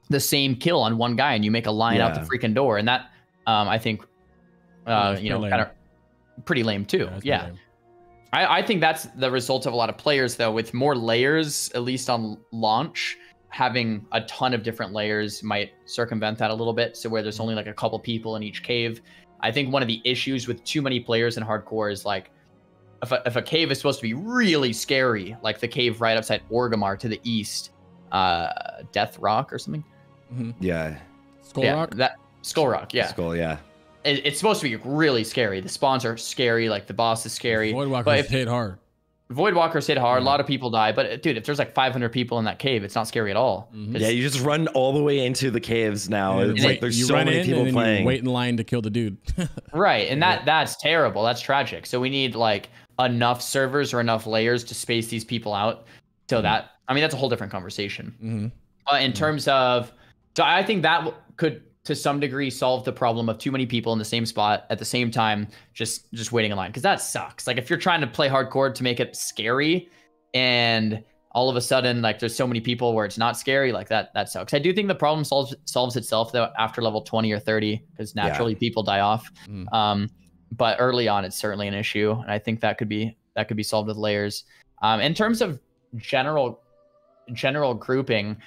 the same kill on one guy, and you make a line out the freaking door. And that, I think, you know, kind of pretty lame too. Yeah. I think that's the result of a lot of players, though, with more layers, at least on launch. Having a ton of different layers might circumvent that a little bit. So where there's only like a couple people in each cave. I think one of the issues with too many players in hardcore is like, if a cave is supposed to be really scary, like the cave right outside Orgrimmar to the east, Death Rock or something. Yeah. Skull Rock? Skull Rock, yeah. Skull, yeah. It's supposed to be really scary. The spawns are scary, like the boss is scary. Voidwalkers hit hard. Voidwalkers hit hard. A lot of people die, but dude, if there's like 500 people in that cave, it's not scary at all. Yeah, you just run all the way into the caves now. It's like there's so many people playing. You wait in line to kill the dude. Right, and that's terrible. That's tragic. So we need like enough servers or enough layers to space these people out. So that, I mean, that's a whole different conversation. In terms of, so I think that could to some degree solve the problem of too many people in the same spot at the same time, just waiting in line, because that sucks. Like if you're trying to play hardcore to make it scary and all of a sudden like there's so many people where it's not scary, like that sucks. I do think the problem solves itself though after level 20 or 30, because naturally people die off. But early on it's certainly an issue, and I think that could be solved with layers. In terms of general grouping,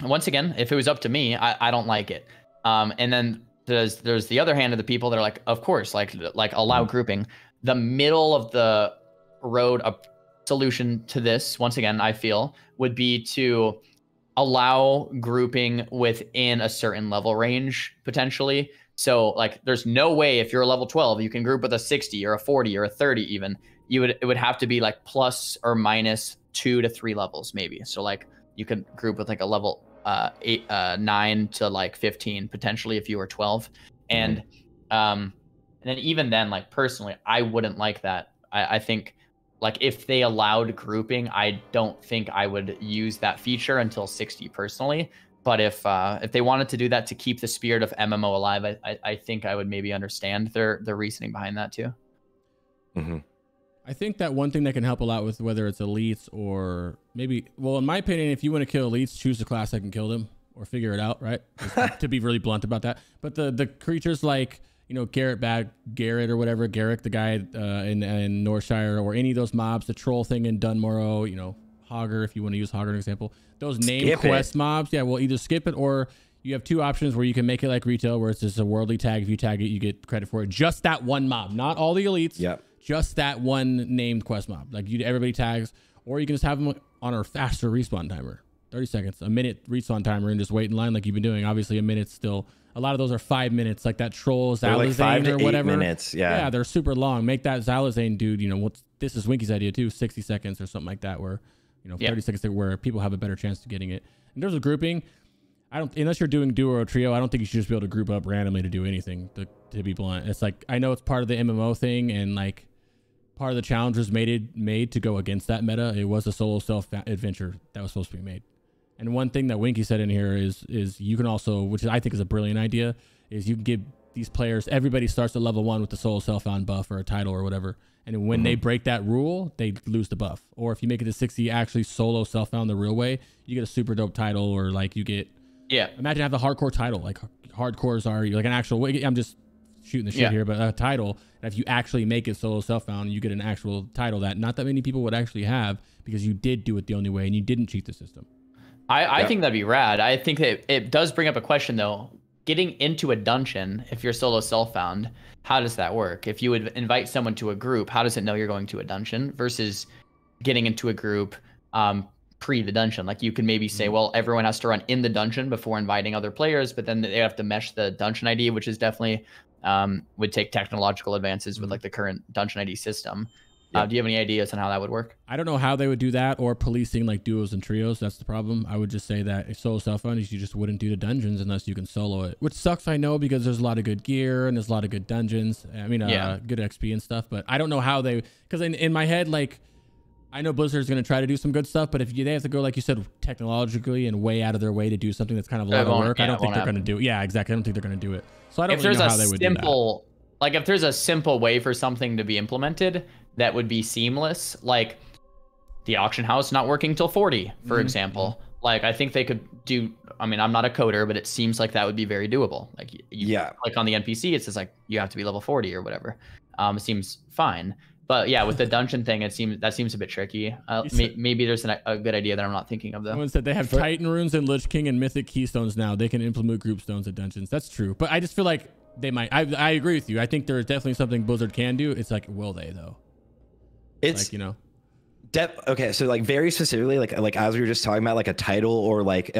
once again, if it was up to me, I don't like it. And then there's the other hand of the people that are like, of course, like allow grouping. The middle of the road solution to this, once again, I feel, would be to allow grouping within a certain level range, potentially. So like there's no way if you're a level 12, you can group with a 60 or a 40 or a 30 even. it would have to be like plus or minus 2 to 3 levels maybe. So like you could group with like a level 9 to like 15 potentially if you were 12, and then even then, like personally, I wouldn't like that. I think like if they allowed grouping, I don't think I would use that feature until 60 personally. But if they wanted to do that to keep the spirit of MMO alive, I think I would maybe understand their reasoning behind that too. I think that one thing that can help a lot with whether it's elites or maybe, well, in my opinion, if you want to kill elites, choose a class that can kill them or figure it out, right? To be really blunt about that. But the creatures like, you know, Garrett or whatever, Garrick, the guy in Northshire, or any of those mobs, the troll thing in Dunmorrow, you know, Hogger, if you want to use Hogger as an example, those named quest mobs, yeah, well, either skip it, or you have two options where you can make it like retail, where it's just a worldly tag. If you tag it, you get credit for it. Just that one mob, not all the elites. Yeah. Just that one named quest mob. Like everybody tags, or you can just have them on a faster respawn timer, 30 seconds, a minute respawn timer, and just wait in line like you've been doing. Obviously, a minute's still. A lot of those are 5 minutes, like that troll Zalazane like 5 to or 8 whatever. minutes, yeah, they're super long. Make that Zalazane dude, you know, this is Winky's idea too, 60 seconds or something like that, where, you know, 30 seconds where people have a better chance to getting it. In terms of grouping, unless you're doing duo or trio, I don't think you should just be able to group up randomly to do anything. To be blunt, it's like, I know it's part of the MMO thing, and like part of the challenge was made to go against that meta. It was a solo self adventure that was supposed to be made. And one thing that Winky said in here is you can also, which I think is a brilliant idea, is you can give these players, everybody starts at level 1 with the solo self-found buff or a title or whatever. And when they break that rule, they lose the buff. Or if you make it to 60, actually solo self-found the real way, you get a super dope title, or like you get, imagine have the hardcore title, like Hardcore Xaryu, like an actual, I'm just shooting the shit here, but a title. And if you actually make it solo self-found, you get an actual title that not that many people would actually have, because you did do it the only way and you didn't cheat the system. I think that'd be rad. I think that it does bring up a question though. Getting into a dungeon, if you're solo self-found, how does that work? If you would invite someone to a group, how does it know you're going to a dungeon versus getting into a group pre the dungeon? Like you can maybe say, well, everyone has to run in the dungeon before inviting other players, but then they have to mesh the dungeon ID, which is definitely would take technological advances with like the current dungeon ID system. Do you have any ideas on how that would work? I don't know how they would do that, or policing like duos and trios. That's the problem. I would just say that if solo self-found, you just wouldn't do the dungeons unless you can solo it, which sucks, I know, because there's a lot of good gear and there's a lot of good dungeons. I mean, good XP and stuff, but I don't know how they, because in my head, like, I know Blizzard's going to try to do some good stuff, but if they have to go, like you said, technologically and way out of their way to do something that's kind of a lot of work, I don't think they're going to do it. Yeah, exactly. I don't think they're going to do it. So I don't really know how they would do that. Like if there's a simple way for something to be implemented that would be seamless, like the auction house not working till 40, for example. Like I think they could do, I mean, I'm not a coder, but it seems like that would be very doable. Like you click on the NPC, it says like you have to be level 40 or whatever. It seems fine. But yeah, with the dungeon thing, that seems a bit tricky. Maybe there's a good idea that I'm not thinking of though. Someone said they have Titan runes and Lich King and Mythic Keystones now. They can implement group stones at dungeons. That's true. But I just feel like they might. I agree with you. I think there is definitely something Blizzard can do. It's like, will they though? It's like, you know. Okay, so like very specifically, like as we were just talking about, like a title, or like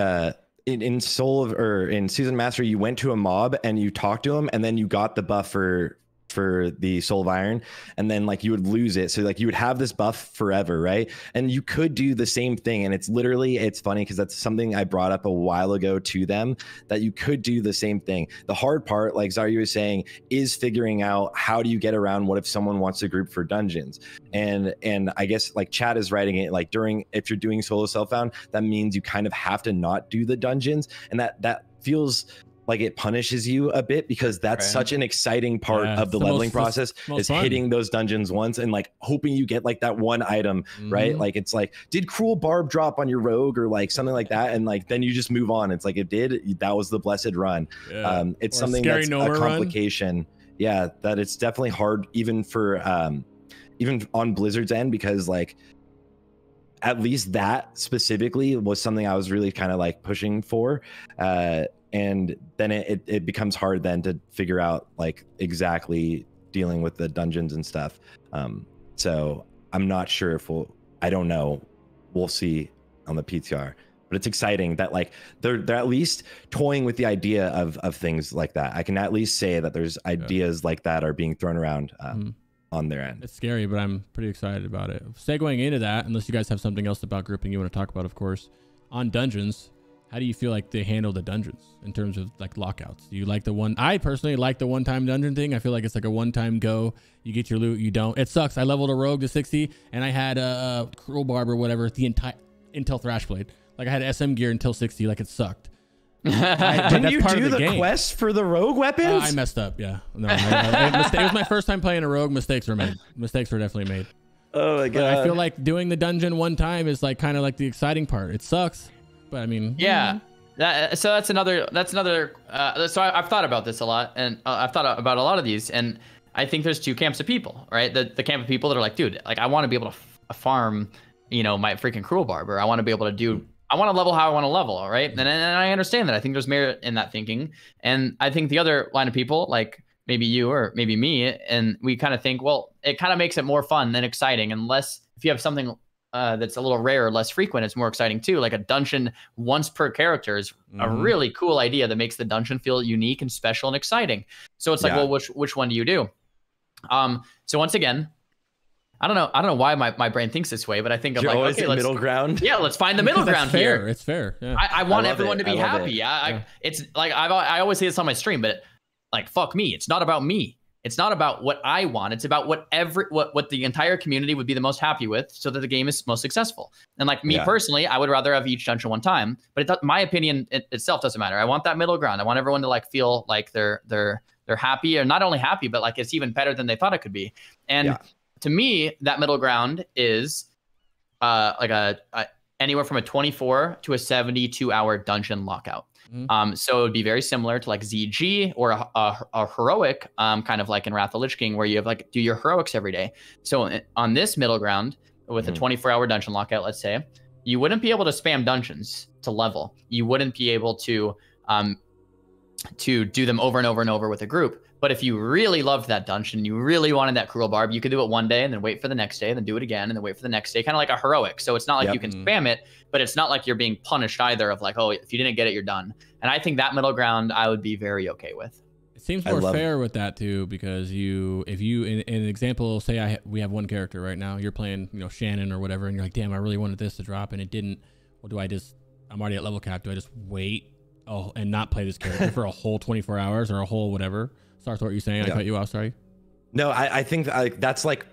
in Season Master, you went to a mob and you talked to him, and then you got the buff for the Soul of Iron, and then like you would lose it, so like you would have this buff forever, right? And you could do the same thing, and it's funny because that's something I brought up a while ago to them, that you could do the same thing. The hard part, like Xaryu was saying, is figuring out how do you get around what if someone wants to group for dungeons, and I guess like Chad is writing it, like if you're doing solo self-found, that means you kind of have to not do the dungeons, and that feels like it punishes you a bit, because that's such an exciting part of the leveling process, is hitting those dungeons once and like hoping you get like that one item, right? Like it's like, did Cruel Barb drop on your rogue or like something like that? And like, then you just move on. It's like, it did, that was the blessed run. It's something that's a complication. Yeah, that it's definitely hard even for, even on Blizzard's end, because like, at least that specifically was something I was really kind of like pushing for. And then it becomes hard then to figure out like exactly dealing with the dungeons and stuff. So I'm not sure if I don't know. We'll see on the PTR, but it's exciting that like they're at least toying with the idea of things like that. I can at least say that there's ideas like that are being thrown around. on their end. It's scary, but I'm pretty excited about it. Segueing into that, unless you guys have something else about grouping you want to talk about, of course, on dungeons, how do you feel like they handle the dungeons in terms of like lockouts? Do you like the one? I personally like the one-time dungeon thing. I feel like it's like a one-time go. You get your loot, you don't. It sucks. I leveled a rogue to 60, and I had a cruel barb or whatever the entire until Thrashblade. Like I had SM gear until 60. Like it sucked. Didn't you do the quest for the rogue weapons? I messed up. Yeah, no, it was my first time playing a rogue. Mistakes were made. Mistakes were definitely made. Oh my god! But I feel like doing the dungeon one time is like kind of like the exciting part. It sucks. But I mean, yeah, so that's another, so I've thought about this a lot, and I've thought about a lot of these, and I think there's two camps of people, right? The camp of people that are like, dude, like I want to be able to farm, you know, my freaking cruel barber. I want to be able to do, I want to level how I want to level, all right? And I understand that. I think there's merit in that thinking. And I think the other line of people, like maybe you or maybe me, and we kind of think, well, it kind of makes it more fun and exciting, unless if you have something that's a little rare or less frequent, it's more exciting too. Like a dungeon once per character is a really cool idea that makes the dungeon feel unique and special and exciting. So it's like, well, which one do you do? So once again, I don't know why my brain thinks this way, but I think I'm like, okay, let's middle ground. Yeah, let's find the middle ground here. It's fair. Yeah. I want everyone to be happy. It's like I always say this on my stream, but like fuck me, it's not about me. It's not about what I want. It's about what the entire community would be the most happy with, so that the game is most successful. And like me personally, I would rather have each dungeon one time, but my opinion itself doesn't matter. I want that middle ground. I want everyone to like feel like they're happy, or not only happy, but like it's even better than they thought it could be. And to me, that middle ground is like a anywhere from a 24 to a 72-hour dungeon lockout. So it would be very similar to like ZG or a heroic, kind of like in Wrath of the Lich King, where you have like do your heroics every day. So on this middle ground with a 24-hour dungeon lockout, let's say, you wouldn't be able to spam dungeons to level. You wouldn't be able to do them over and over and over with a group. But if you really loved that dungeon, you really wanted that cruel barb, you could do it one day and then wait for the next day and then do it again and then wait for the next day, kind of like a heroic. So it's not like you can spam it, but it's not like you're being punished either of like, oh, if you didn't get it, you're done. And I think that middle ground I would be very okay with. It seems more fair with that too, because if you in an example, say we have one character right now, you're playing, you know, Shannon or whatever, and you're like, damn, I really wanted this to drop and it didn't. Well, I'm already at level cap. Do I just wait and not play this character for a whole 24 hours or a whole whatever? Sarthe, what are you saying? I cut you off, sorry. No, I think that's like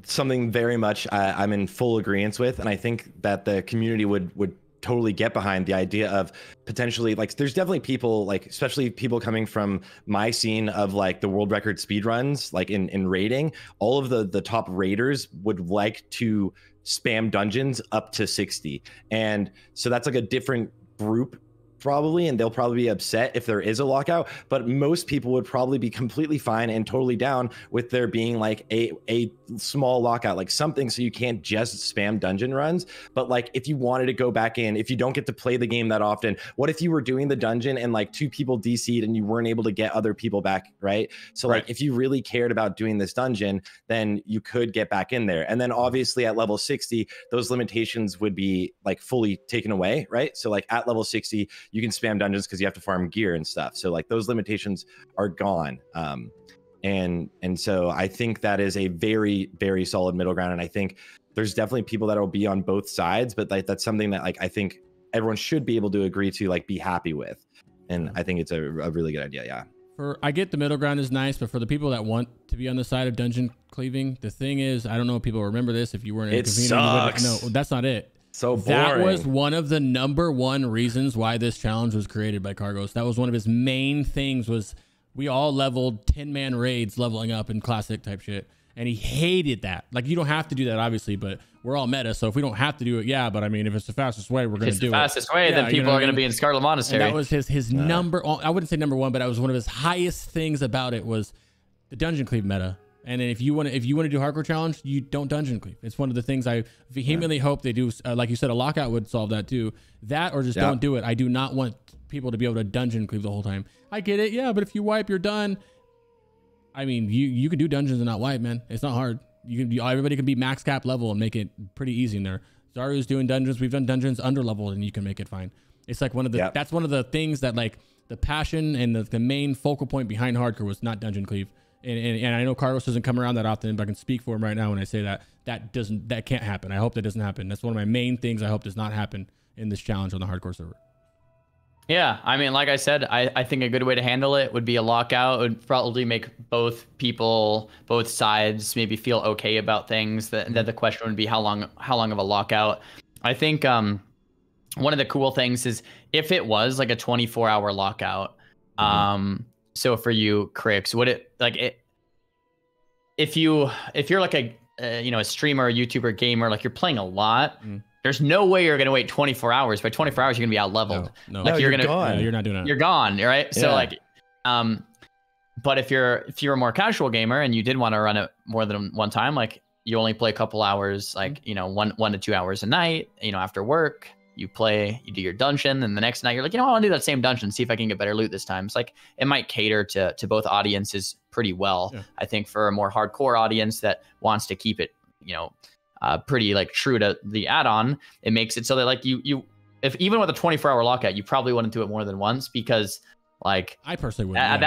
something very much I'm in full agreement with. And I think that the community would totally get behind the idea of potentially, like, there's definitely people, like, especially people coming from my scene of like the world record speedruns, like in raiding, all of the top raiders would like to spam dungeons up to 60. And so that's like a different group probably, and they'll probably be upset if there is a lockout, but most people would probably be completely fine and totally down with there being like a small lockout, like something so you can't just spam dungeon runs. But like if you wanted to go back in, if you don't get to play the game that often, what if you were doing the dungeon and like 2 people DC'd and you weren't able to get other people back, right? So like if you really cared about doing this dungeon, then you could get back in there. And then obviously at level 60, those limitations would be like fully taken away, right? So like at level 60, you can spam dungeons because you have to farm gear and stuff. So like those limitations are gone. And so I think that is a very, very solid middle ground. And I think there's definitely people that will be on both sides, but like that's something that like I think everyone should be able to agree to, like be happy with. And I think it's a really good idea. Yeah. I get the middle ground is nice, but for the people that want to be on the side of dungeon cleaving, the thing is, I don't know if people remember this. If you weren't in the community, no, that's not it. So boring. That was one of the #1 reasons why this challenge was created by Cargos. That was one of his main things, was we all leveled 10-man raids leveling up in classic type shit. And he hated that. Like, you don't have to do that, obviously, but we're all meta. So if we don't have to do it, yeah. But I mean, if it's the fastest way, we're going to do it. If it's the fastest way, then people are going to be in Scarlet Monastery. And that was his number. I wouldn't say #1, but that was one of his highest things about it, was the dungeon cleave meta. And then if you want to do hardcore challenge, you don't dungeon cleave. It's one of the things I vehemently hope they do. Like you said, a lockout would solve that too. That, or just don't do it. I do not want people to be able to dungeon cleave the whole time. I get it, yeah, but if you wipe, you're done. I mean, you can do dungeons and not wipe, man. It's not hard. Everybody can be max cap level and make it pretty easy in there. Xaryu's doing dungeons. We've done dungeons under level, and you can make it fine. It's like one of the that's one of the things that, like, the passion and the main focal point behind hardcore was not dungeon cleave. And I know Carlos doesn't come around that often, but I can speak for him right now when I say that can't happen. I hope that doesn't happen. That's one of my main things I hope does not happen in this challenge on the hardcore server. Yeah, I mean, like I said, I think a good way to handle it would be a lockout. It would probably make both sides maybe feel okay about things. That the question would be how long of a lockout. I think one of the cool things is if it was like a 24-hour lockout. So for you, Crix, would it like it? If you're like a streamer, a YouTuber, gamer, like you're playing a lot. There's no way you're gonna wait 24 hours. By 24 hours, you're gonna be out leveled. No, like you're gone. Yeah, you're not doing that. You're gone, right? Yeah. So like, but if you're a more casual gamer and you did want to run it more than one time, like you only play a couple hours, like one to 2 hours a night. After work, you do your dungeon, and the next night you're like, I want to do that same dungeon, see if I can get better loot this time. It's like it might cater to both audiences pretty well. Yeah. I think for a more hardcore audience that wants to keep it, pretty like true to the add-on, it makes it so that like if even with a 24-hour lockout, you probably wouldn't do it more than once because like I personally would. At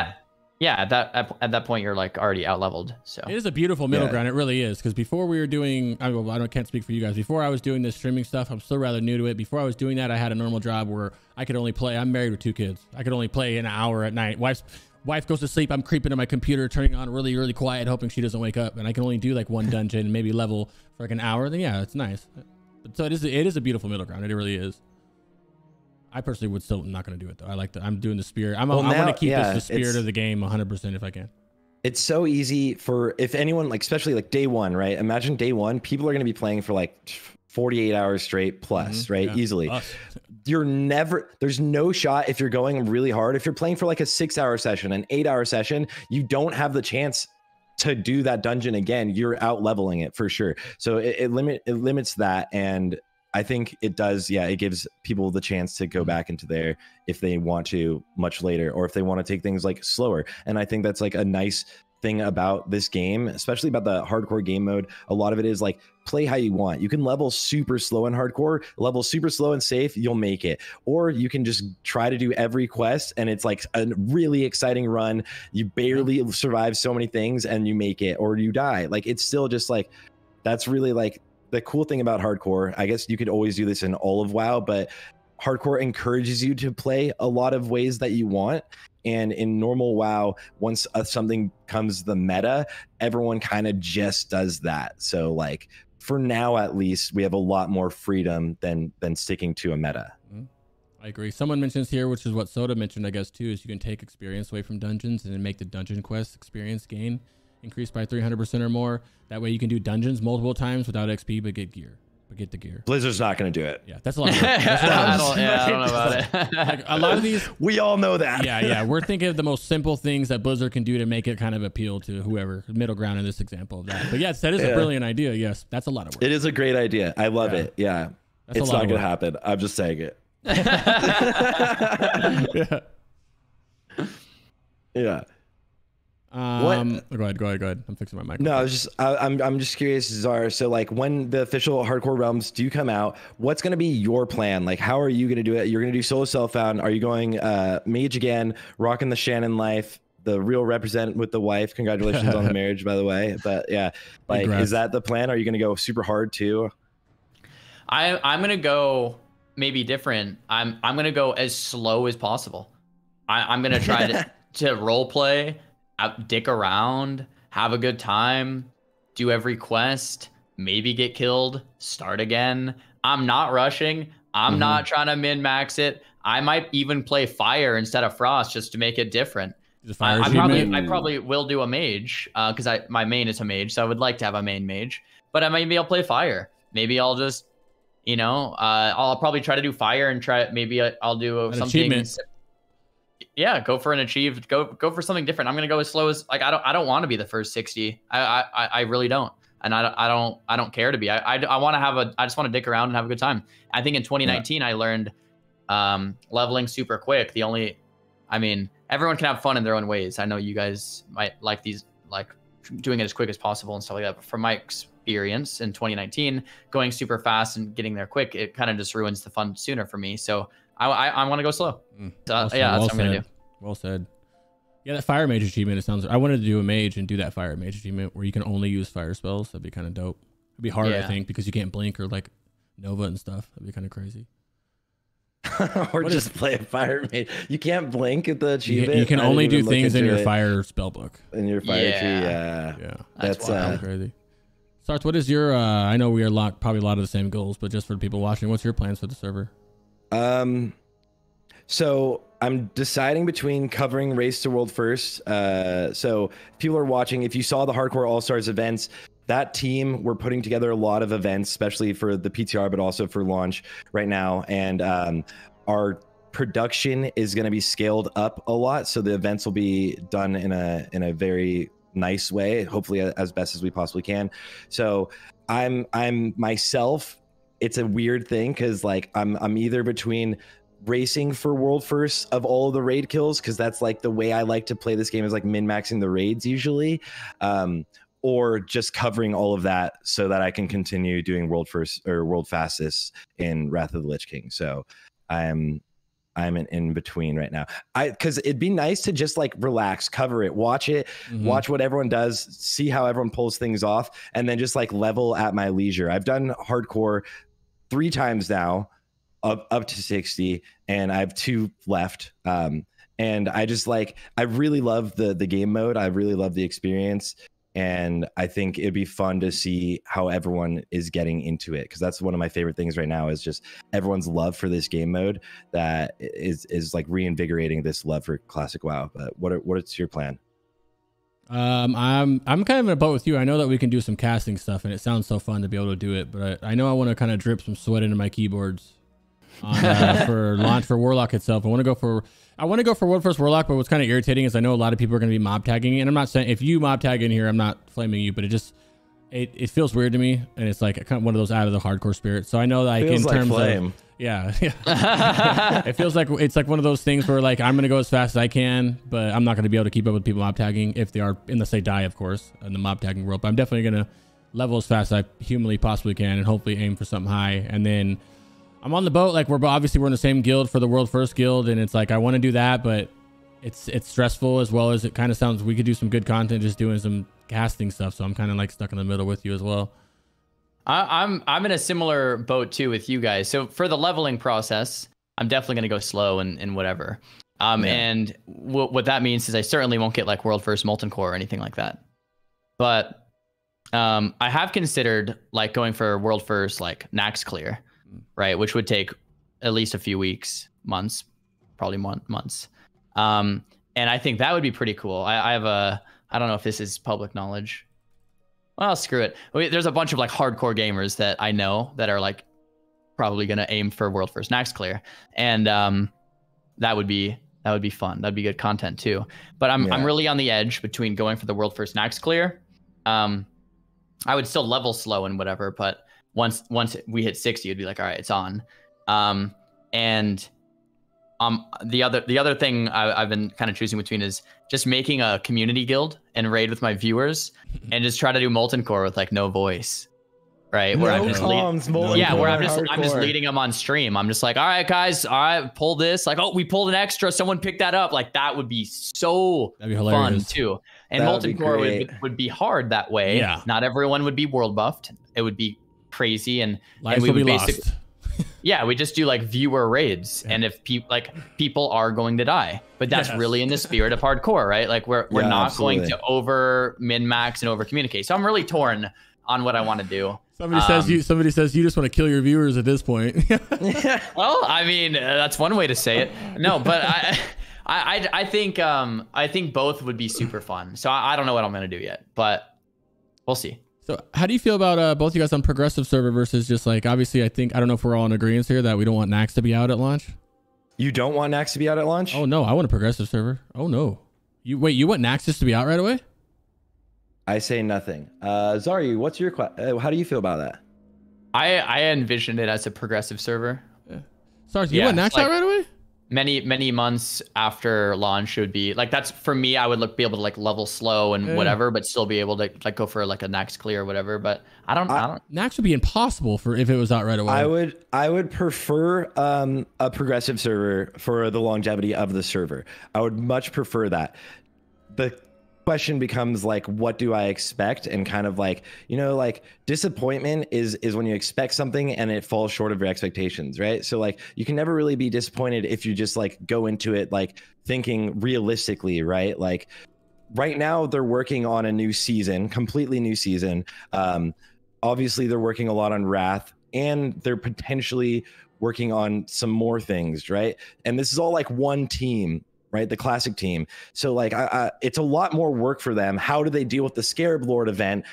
that point you're like already out leveled. So it is a beautiful middle ground. It really is, because before we were doing, can't speak for you guys. Before I was doing this streaming stuff, I'm still rather new to it. Before I was doing that, I had a normal job where I could only play. I'm married with 2 kids. I could only play an hour at night. Wife goes to sleep. I'm creeping to my computer, turning on really, really quiet, hoping she doesn't wake up. And I can only do like one dungeon and maybe level for like an hour. Then yeah, it's nice. So it is a beautiful middle ground. It really is. I personally would still not going to do it though. I'm doing the spirit. I want to keep this the spirit of the game 100% if I can. It's so easy for if anyone, like especially like day one, right? Imagine day one, people are going to be playing for like 48 hours straight plus, right? Yeah. Easily. There's no shot if you're going really hard. If you're playing for like a 6-hour session, an 8-hour session, you don't have the chance to do that dungeon again. You're out leveling it for sure. So it limits that. And I think it does. Yeah. It gives people the chance to go back into there if they want to much later, or if they want to take things like slower. And I think that's like a nice thing about this game, especially about the hardcore game mode. A lot of it is like play how you want. You can level super slow in hardcore, level super slow and safe, you'll make it. Or you can just try to do every quest and it's like a really exciting run. You barely survive so many things and you make it, or you die. Like it's still just like, that's really like the cool thing about hardcore. I guess you could always do this in all of WoW, but hardcore encourages you to play a lot of ways that you want. And in normal WoW, once something comes the meta, everyone kind of just does that. So like for now, at least, we have a lot more freedom than sticking to a meta. I agree. Someone mentions here, which is what Soda mentioned, I guess, too, is you can take experience away from dungeons and then make the dungeon quest experience gain increase by 300% or more. That way you can do dungeons multiple times without XP, but get gear. Get the gear. Blizzard's not going to do it. Yeah, that's a lot of work. I don't know about it. Like a lot of these, we all know that. Yeah. We're thinking of the most simple things that Blizzard can do to make it kind of appeal to whoever, middle ground in this example of that. But yes, that is a brilliant idea. Yes, that's a lot of work. It is a great idea. I love it. Yeah, it's not going to happen. I'm just saying it. Yeah. Go ahead. I'm fixing my mic. No, I'm just curious, Zar. So like when the official hardcore realms do come out, what's going to be your plan? Like, how are you going to do it? You're going to do solo self-found. Are you going mage again, rocking the Shannon life, the real represent with the wife? Congratulations on the marriage, by the way. But yeah, like, congrats. Is that the plan? Are you going to go super hard too? I'm going to go maybe different. I'm going to go as slow as possible. I'm going to try to role play, dick around, have a good time, do every quest, maybe get killed, start again. I'm not rushing. I'm not trying to min-max it. I might even play fire instead of frost just to make it different. I probably will do a mage because my main is a mage, so I would like to have a main mage. But maybe I'll play fire. Maybe I'll just, I'll probably try to do fire and I'll do something. Achievement. Yeah, go for an achieved. Go for something different. I'm gonna go as slow as I don't want to be the first 60. I really don't, and I don't care to be. I want to I just want to dick around and have a good time. I think in 2019 I learned leveling super quick. Everyone can have fun in their own ways. I know you guys might like doing it as quick as possible and stuff like that. But from my experience in 2019, going super fast and getting there quick, it kind of just ruins the fun sooner for me. So I want to go slow. That's what I'm going to do. Well said. Yeah, that fire mage achievement. It sounds. I wanted to do a mage and do that fire mage achievement where you can only use fire spells. That'd be kind of dope. It'd be hard, I think, because you can't blink or like Nova and stuff. That'd be kind of crazy. Or what just play a fire mage. You can't blink at the achievement. You can only do things in your fire spell book. In your fire tree, yeah. That's crazy. Sarthe, what is your? I know we are probably a lot of the same goals, but just for the people watching, what's your plans for the server? So I'm deciding between covering Race to World first. So if people are watching, if you saw the Hardcore All Stars events, that team, we're putting together a lot of events, especially for the PTR, but also for launch right now. And our production is going to be scaled up a lot. So the events will be done in a very nice way, hopefully as best as we possibly can. So I'm myself. It's a weird thing because like I'm either between racing for world first of all of the raid kills, because that's like the way I like to play this game, is like min-maxing the raids usually, or just covering all of that so that I can continue doing world first or world fastest in Wrath of the Lich King. So I'm in between right now. Because it'd be nice to just like relax, cover it, watch it, watch what everyone does, see how everyone pulls things off, and then just like level at my leisure. I've done hardcore 3 times now, up to 60, and I have 2 left. And I just like, I really love the game mode. I really love the experience. And I think it'd be fun to see how everyone is getting into it, because that's one of my favorite things right now, is just everyone's love for this game mode that is like reinvigorating this love for classic WoW. But what's your plan? I'm kind of in a boat with you. I know that we can do some casting stuff, and it sounds so fun to be able to do it. But I know I want to kind of drip some sweat into my keyboards for launch for Warlock itself. I want to go for World First Warlock, but what's kind of irritating is I know a lot of people are going to be mob tagging, and I'm not saying if you mob tag in here, I'm not flaming you, but it feels weird to me, and it's like kind of one of those out of the hardcore spirits. So I know that feels in like terms flame. of it feels like it's like one of those things where like I'm going to go as fast as I can, but I'm not going to be able to keep up with people mob tagging if they are, unless they die, of course, in the mob tagging world. But I'm definitely going to level as fast as I humanly possibly can, and hopefully aim for something high, and then I'm on the boat. Like we're in the same guild for the World First Guild, and it's like I want to do that, but it's stressful, as well as it kind of sounds we could do some good content just doing some casting stuff. So I'm kind of like stuck in the middle with you as well. I'm in a similar boat too with you guys. So for the leveling process, I'm definitely going to go slow and whatever. And what that means is I certainly won't get like World First Molten Core or anything like that. But I have considered like going for World First like Nax clear, right? Which would take at least a few weeks, months, probably months. And I think that would be pretty cool. I have I don't know if this is public knowledge. Well, screw it. There's a bunch of like hardcore gamers that I know that are like probably going to aim for World First Nax clear. And that would be fun. That'd be good content too. But I'm really on the edge between going for the World First Nax clear. I would still level slow and whatever, but once we hit 60, it'd be like, all right, it's on. And the other thing I've been kind of choosing between is just making a community guild and raid with my viewers and just try to do Molten Core with like no voice, right? Where I'm just leading them on stream. I'm just like, all right, guys, all right, pull this. Like, oh, we pulled an extra. Someone picked that up. Like that would be so fun too. And Molten Core would be hard that way. Yeah. Not everyone would be world buffed. It would be crazy, and we would basically we just do like viewer raids, and if people are going to die, but that's really in the spirit of hardcore, right? Like we're not going to over min-max and over communicate. So I'm really torn on what I want to do. Somebody says you just want to kill your viewers at this point. Well, I mean, that's one way to say it. No, but I think both would be super fun. So I don't know what I'm going to do yet, but we'll see. So how do you feel about both you guys on progressive server versus just like, obviously, I don't know if we're all in agreement here that we don't want Nax to be out at launch. You don't want Nax to be out at launch? Oh no, I want a progressive server. Oh no. You want Nax just to be out right away? I say nothing. Xaryu, what's your how do you feel about that? I envisioned it as a progressive server. Yeah. Sarthe, you want Nax out right away? Many months after launch would be like, that's for me. I would be able to like level slow and whatever, but still be able to like go for like a Nax clear or whatever. But I don't. Nax would be impossible if it was out right away. I would prefer a progressive server for the longevity of the server. I would much prefer that. the question becomes like, what do I expect? And kind of like, like disappointment is when you expect something and it falls short of your expectations, right? So like you can never really be disappointed if you just like go into it like thinking realistically, right? Like right now they're working on a new season, completely new season. Obviously they're working a lot on Wrath, and they're potentially working on some more things, right? And this is all like one team, right? The classic team. So like it's a lot more work for them. How do they deal with the Scarab Lord event?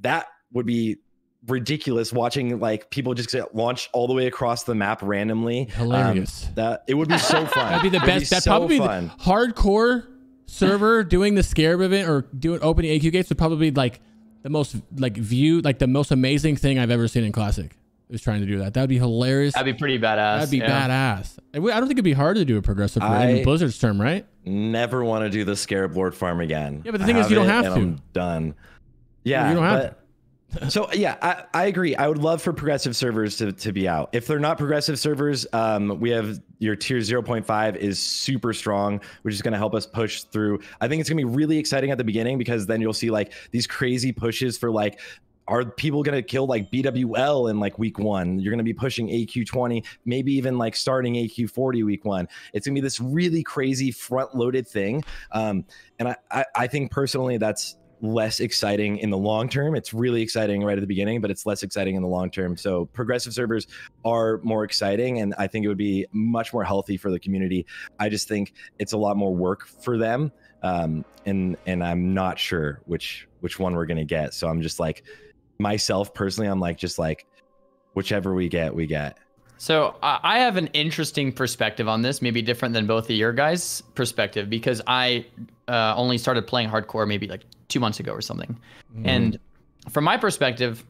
That would be ridiculous, watching like people just get launched all the way across the map randomly. Hilarious. That it would be so fun. That'd be the best. That'd probably be the hardcore server doing the Scarab event or doing opening AQ gates would probably be like the most like viewed, like the most amazing thing I've ever seen in Classic. Is trying to do that. That'd be hilarious. That'd be pretty badass. That'd be badass. I don't think it'd be hard to do a progressive in Blizzard's term, right? Never want to do the Scarab Lord farm again. Yeah, but the thing is, you don't have to. I'm done. Yeah, you don't have to. So yeah, I agree. I would love for progressive servers to be out. If they're not progressive servers, we have your tier 0.5 is super strong, which is going to help us push through. I think it's going to be really exciting at the beginning, because then you'll see like these crazy pushes for like, are people going to kill like BWL in like week 1? You're going to be pushing AQ 20, maybe even like starting AQ 40 week 1. It's going to be this really crazy front loaded thing. And I think personally that's less exciting in the long term. It's really exciting right at the beginning, but it's less exciting in the long term. So progressive servers are more exciting, and I think it would be much more healthy for the community. I just think it's a lot more work for them. And I'm not sure which one we're going to get. So I'm just like, myself personally, I'm like, just like whichever we get, we get. So I have an interesting perspective on this, maybe different than both of your guys' perspective, because I only started playing hardcore maybe like 2 months ago or something. And from my perspective,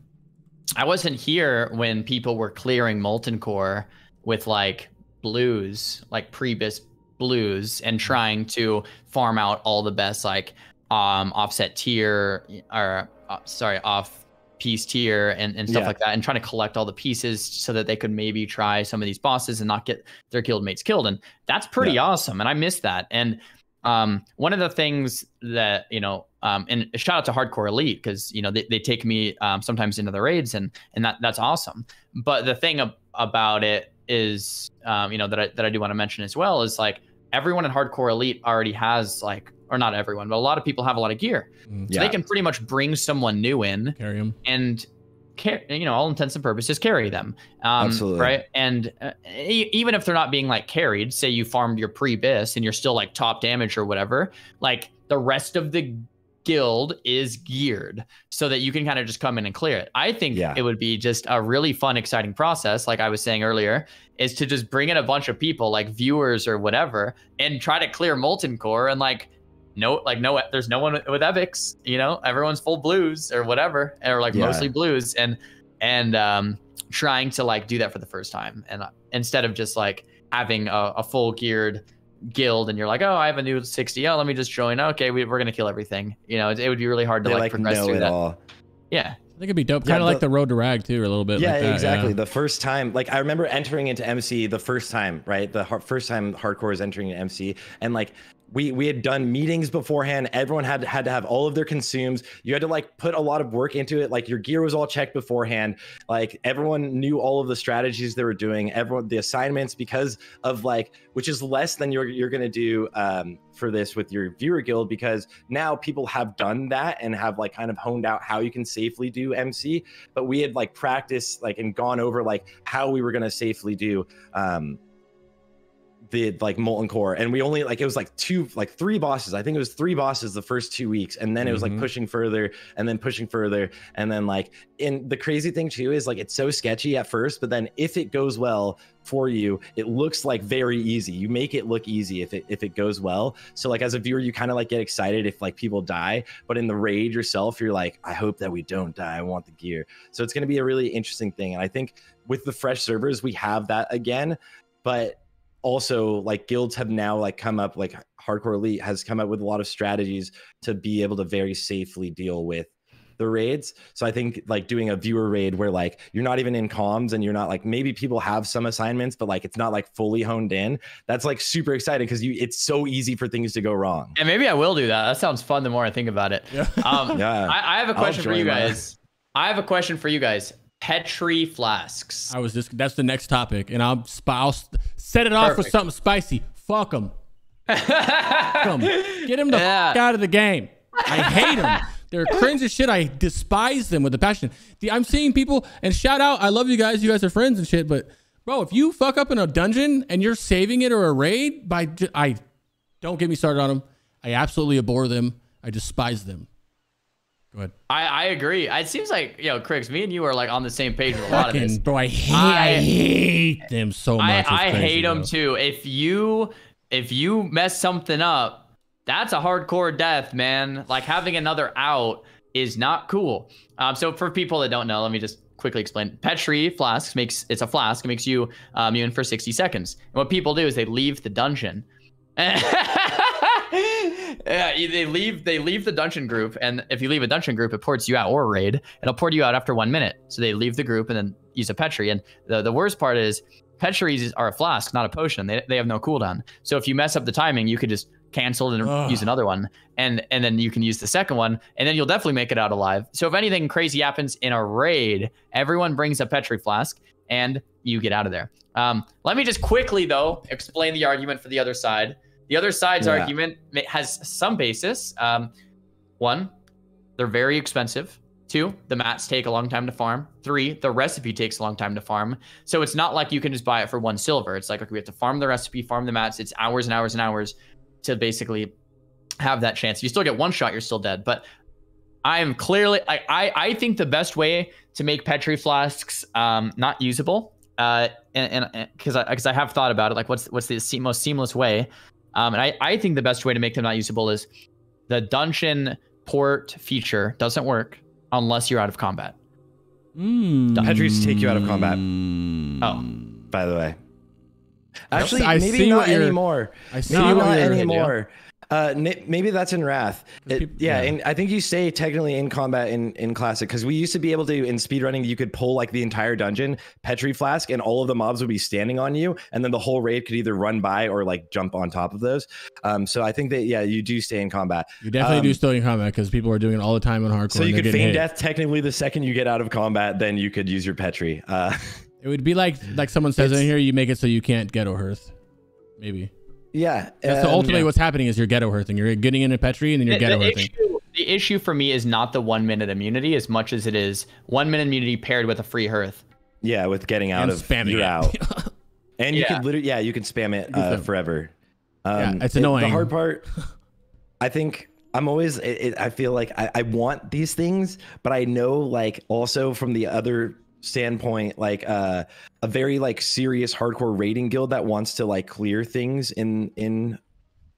I wasn't here when people were clearing Molten Core with like blues, like pre-bis blues, and trying to farm out all the best like offset tier or off piece tier and stuff like that, and trying to collect all the pieces so that they could maybe try some of these bosses and not get their guild mates killed. And that's pretty awesome. And I miss that. And one of the things that, and a shout out to Hardcore Elite, because, they take me sometimes into the raids, and that's awesome. But the thing about it is, that I do want to mention as well is like everyone in Hardcore Elite already has like, or not everyone, but a lot of people have a lot of gear. So they can pretty much bring someone new in, carry them, and all intents and purposes carry them. Absolutely. Right. And even if they're not being like carried, say you farmed your pre-bis and you're still like top damage or whatever, like the rest of the guild is geared so that you can kind of just come in and clear it. I think it would be just a really fun, exciting process. Like I was saying earlier, is to just bring in a bunch of people like viewers or whatever and try to clear Molten Core, and there's no one with epics, everyone's full blues or whatever, or like mostly blues, and trying to like do that for the first time, and instead of just like having a full geared guild and you're like, oh, I have a new 60, let me just join, okay, we're gonna kill everything. It would be really hard to like progress through that. All. I think it'd be dope, kind of like the Road to Rag too, a little bit. Yeah, like that, exactly. The first time, like I remember entering into MC the first time, right? The first time hardcore is entering into MC, and like we had done meetings beforehand. Everyone had to have all of their consumes. You had to like put a lot of work into it. Like your gear was all checked beforehand. Like everyone knew all of the strategies they were doing. Everyone, the assignments, because of like, which is less than you're going to do for this with your viewer guild, because now people have done that and have like kind of honed out how you can safely do MC. But we had like practiced like and gone over like how we were going to safely do the like Molten Core, and we only like, it was like 3 bosses. I think it was 3 bosses the first 2 weeks, and then it was like pushing further and then pushing further, and then like, and the crazy thing too is like it's so sketchy at first, but then if it goes well for you, it looks like very easy. You make it look easy if it goes well. So like as a viewer, you kind of like get excited if like people die, but in the raid yourself, you're like, I hope that we don't die. I want the gear. So it's going to be a really interesting thing, and I think with the fresh servers we have that again, but also like guilds have now like come up, like Hardcore Elite has come up with a lot of strategies to be able to very safely deal with the raids. So I think like doing a viewer raid where like you're not even in comms and you're not like, maybe people have some assignments, but like it's not like fully honed in. That's like super exciting because it's so easy for things to go wrong. And maybe I will do that. That sounds fun the more I think about it. Yeah. I have a question for you guys. I have a question for you guys. Petri flasks. That's the next topic, and I'll set it off with something spicy. Fuck them. Get him the fuck out of the game. I hate them. They're cringe as shit. I despise them with a passion. I'm seeing people, and shout out, I love you guys. You guys are friends and shit, but bro, if you fuck up in a dungeon and you're saving it or a raid, don't get me started on them. I absolutely abhor them. I despise them. Go ahead. I agree. It seems like, Criggs, me and you are like on the same page with a lot of this. Bro, I hate them so much. I hate them too. If you mess something up, that's a hardcore death, man. Like having another out is not cool. So for people that don't know, let me just quickly explain. Petri flasks it's a flask. It makes you immune for 60 seconds. And what people do is they leave the dungeon. Yeah, they leave the dungeon group, and if you leave a dungeon group, it ports you out, or a raid, it'll port you out after 1 minute. So they leave the group and then use a Petri. And the worst part is Petris are a flask, not a potion. They have no cooldown. So if you mess up the timing, you could just cancel and use another one, and then you can use the second one, and then you'll definitely make it out alive. So if anything crazy happens in a raid, everyone brings a Petri flask, and you get out of there. Let me just quickly though explain the argument for the other side. The other side's argument has some basis. One, they're very expensive. Two, the mats take a long time to farm. Three, the recipe takes a long time to farm. So it's not like you can just buy it for 1 silver. It's like we have to farm the recipe, farm the mats. It's hours and hours and hours to basically have that chance. You still get 1 shot, you're still dead. But I am clearly, I think the best way to make Petri flasks not usable, and because I have thought about it, like what's the most seamless way. And I think the best way to make them not usable is the dungeon port feature doesn't work unless you're out of combat. Petris take you out of combat. Oh, by the way. Actually, I maybe not anymore. Maybe that's in Wrath. And I think you say technically in combat in Classic, because we used to be able to, in speedrunning, you could pull like the entire dungeon, Petri flask, and all of the mobs would be standing on you, and then the whole raid could either run by or like jump on top of those. So I think that, you do stay in combat. You definitely do stay in combat because people are doing it all the time on hardcore. So you could feign death technically the second you get out of combat, then you could use your Petri. It would be like someone says in here, you make it so you can't ghetto hearth. Maybe. Yeah. So ultimately what's happening is you're ghetto hearthing. You're getting into Petri and then you're ghetto hearthing. The issue for me is not the 1 minute immunity as much as it is 1 minute immunity paired with a free hearth. Yeah, with getting out of spamming it. Out. And you could literally, you can spam it forever. It's annoying. The hard part, I think I'm always, I feel like I want these things, but I know like also from the other standpoint, like a very like serious hardcore raiding guild that wants to like clear things in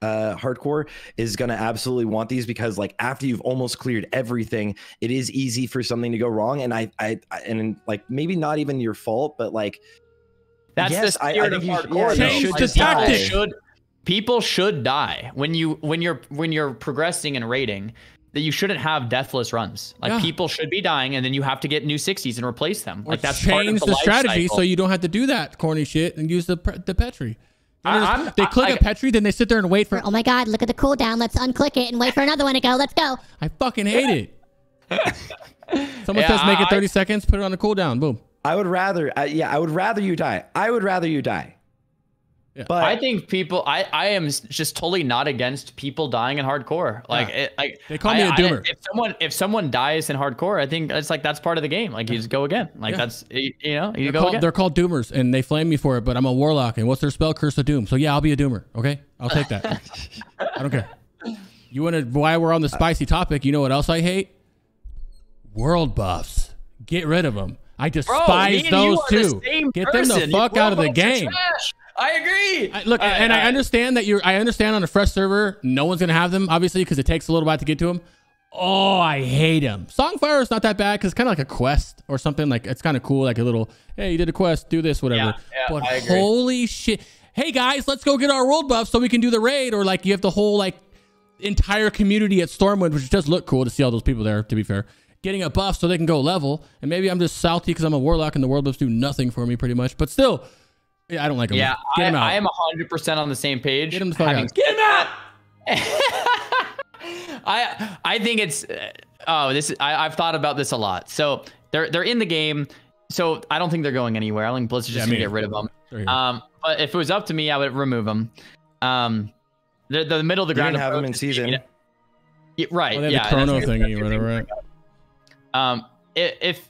hardcore is gonna absolutely want these, because like after you've almost cleared everything, it is easy for something to go wrong. And I like maybe not even your fault, but like that's the spirit of hardcore. Change the tactic. People should die when you're progressing and raiding. That you shouldn't have deathless runs. Like people should be dying, and then you have to get new 60s and replace them. Like that's change part of the strategy so you don't have to do that corny shit and use the Petri. They click a Petri, then they sit there and wait for. Oh my God! Look at the cooldown. Let's unclick it and wait for another one to go. Let's go. I fucking hate it. Someone says make it 30 seconds. Put it on the cooldown. Boom. I would rather. I would rather you die. I would rather you die. Yeah. But I think people, I am just totally not against people dying in hardcore. Like, they call me a doomer. If someone dies in hardcore, I think it's like that's part of the game. Like you just go again. Like that's you go again. They're called doomers, and they flame me for it. But I'm a warlock, and what's their spell? Curse of Doom. So yeah, I'll be a doomer. Okay, I'll take that. I don't care. You want to? Why we're on the spicy topic? You know what else I hate? World buffs. Get rid of them. I despise those too. Get them the fuck out of the game. I agree. Look, and I understand that I understand on a fresh server, no one's gonna have them, obviously, because it takes a little while to get to them. Oh, I hate them. Songfire is not that bad because it's kind of like a quest or something. Like it's kind of cool, like a little, hey, you did a quest, do this, whatever. But holy shit, hey guys, let's go get our world buff so we can do the raid. Or like you have the whole like entire community at Stormwind, which does look cool to see all those people there. To be fair, getting a buff so they can go level. And maybe I'm just salty because I'm a warlock and the world buffs do nothing for me pretty much. But still, yeah, I don't like them. Yeah, Get him out. I am 100% on the same page. Get him the fuck out. Get him out. I think it's I've thought about this a lot. So they're in the game. So I don't think they're going anywhere. I think Blizzard's just gonna get rid of them. But if it was up to me, I would remove them. The middle of the ground. You didn't have them in season. Yeah, right. The chrono thingy, whatever. Right? If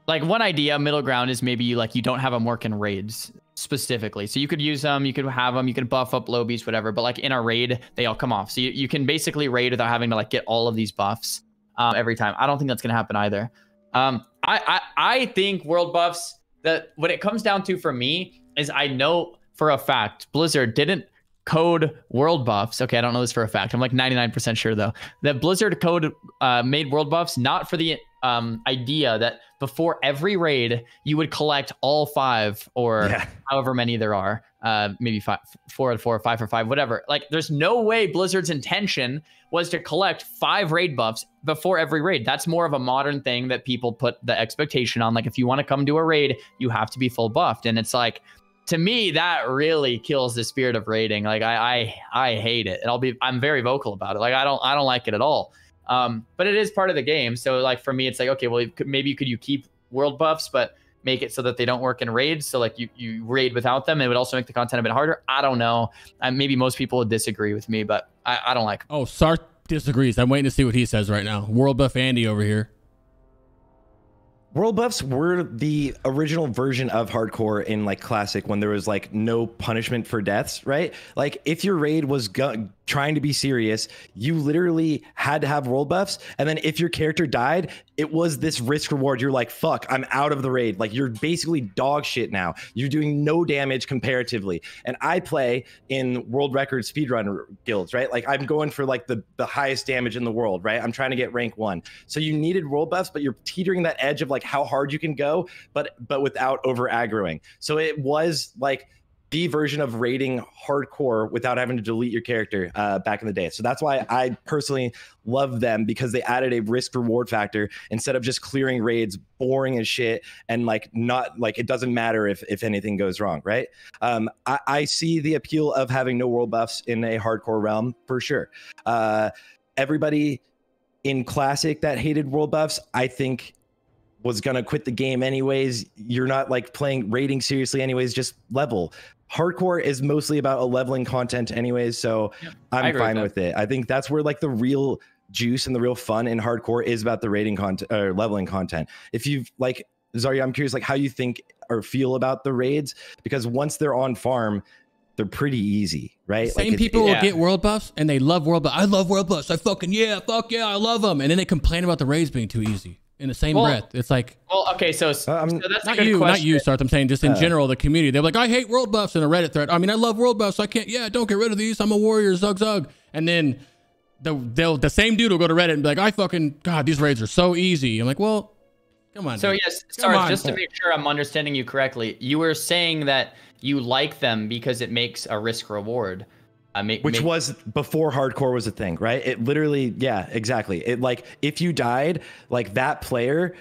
like one idea, middle ground is maybe you don't have them work in raids specifically. So you could use them, you could have them, you could buff up low beast, whatever. But like in a raid, they all come off. So you can basically raid without having to like get all of these buffs every time. I don't think that's gonna happen either. I think world buffs, that what it comes down to for me is I know for a fact Blizzard didn't code world buffs. Okay, I don't know this for a fact. I'm like 99% sure though that Blizzard code made world buffs not for the idea that before every raid you would collect all 5 or however many there are, maybe 4 or 5 or 5, whatever. Like there's no way Blizzard's intention was to collect 5 raid buffs before every raid. That's more of a modern thing that people put the expectation on. Like if you want to come to a raid, you have to be full buffed. And it's like, to me, that really kills the spirit of raiding. Like I hate it. And I'm very vocal about it. Like I don't like it at all. But it is part of the game. So like for me, it's like, okay, well, maybe could you keep world buffs, but make it so that they don't work in raids. So like you raid without them. It would also make the content a bit harder. I don't know. Maybe most people would disagree with me, but I don't like it. Oh, Sarthe disagrees. I'm waiting to see what he says right now. World buff Andy over here. World buffs were the original version of hardcore in like classic, when there was like no punishment for deaths, right? Like if your raid was trying to be serious, you literally had to have world buffs. And then if your character died, it was this risk reward. You're like, fuck, I'm out of the raid. Like you're basically dog shit now. You're doing no damage comparatively. And I play in world record speedrun guilds, right? Like I'm going for like the highest damage in the world, right? I'm trying to get rank 1. So you needed world buffs, but you're teetering that edge of like how hard you can go, but without over aggroing. So it was like the version of raiding hardcore without having to delete your character back in the day. So that's why I personally love them, because they added a risk reward factor instead of just clearing raids boring as shit and like not like it doesn't matter if anything goes wrong, right? I see the appeal of having no world buffs in a hardcore realm for sure. Everybody in classic that hated world buffs, I think, was gonna quit the game anyways. You're not like playing raiding seriously anyways, just level. Hardcore is mostly about a leveling content anyways, so I'm fine with it. I think that's where like the real juice and the real fun in hardcore is about the raiding content or leveling content. If you've like Xaryu, I'm curious like how you think or feel about the raids, because once they're on farm, they're pretty easy, right? Same like people will get world buffs and they love world buffs. I love world buffs. Fuck yeah, I love them. And then they complain about the raids being too easy. In the same breath, it's like, well, okay, so that's not a good you, question. not you, Sarthe. I'm saying just in general, the community. They're like, I hate world buffs in a Reddit thread. I mean, I love world buffs. I can't. Yeah, don't get rid of these. I'm a warrior. Zug zug. And then the same dude will go to Reddit and be like, God, these raids are so easy. I'm like, well, come on. So dude. yes, sorry, just to make sure I'm understanding you correctly, you were saying that you like them because it makes a risk reward. Which was before hardcore was a thing, right? It literally, yeah, exactly. It like if you died, like that player,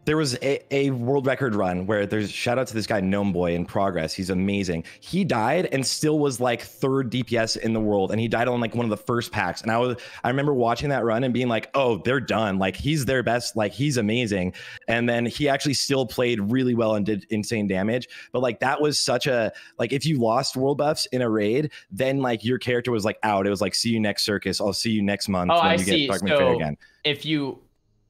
there was a world record run where there's shout out to this guy Gnome Boy in progress. He's amazing. He died and still was like 3rd DPS in the world, and he died on like one of the first packs. And I remember watching that run and being like, oh, they're done. Like he's their best. Like he's amazing. And then he actually still played really well and did insane damage. But like that was such a like if you lost world buffs in a raid, then like your character was like out. It was like see you next circus. I'll see you next month when you get Dark Fair again. If you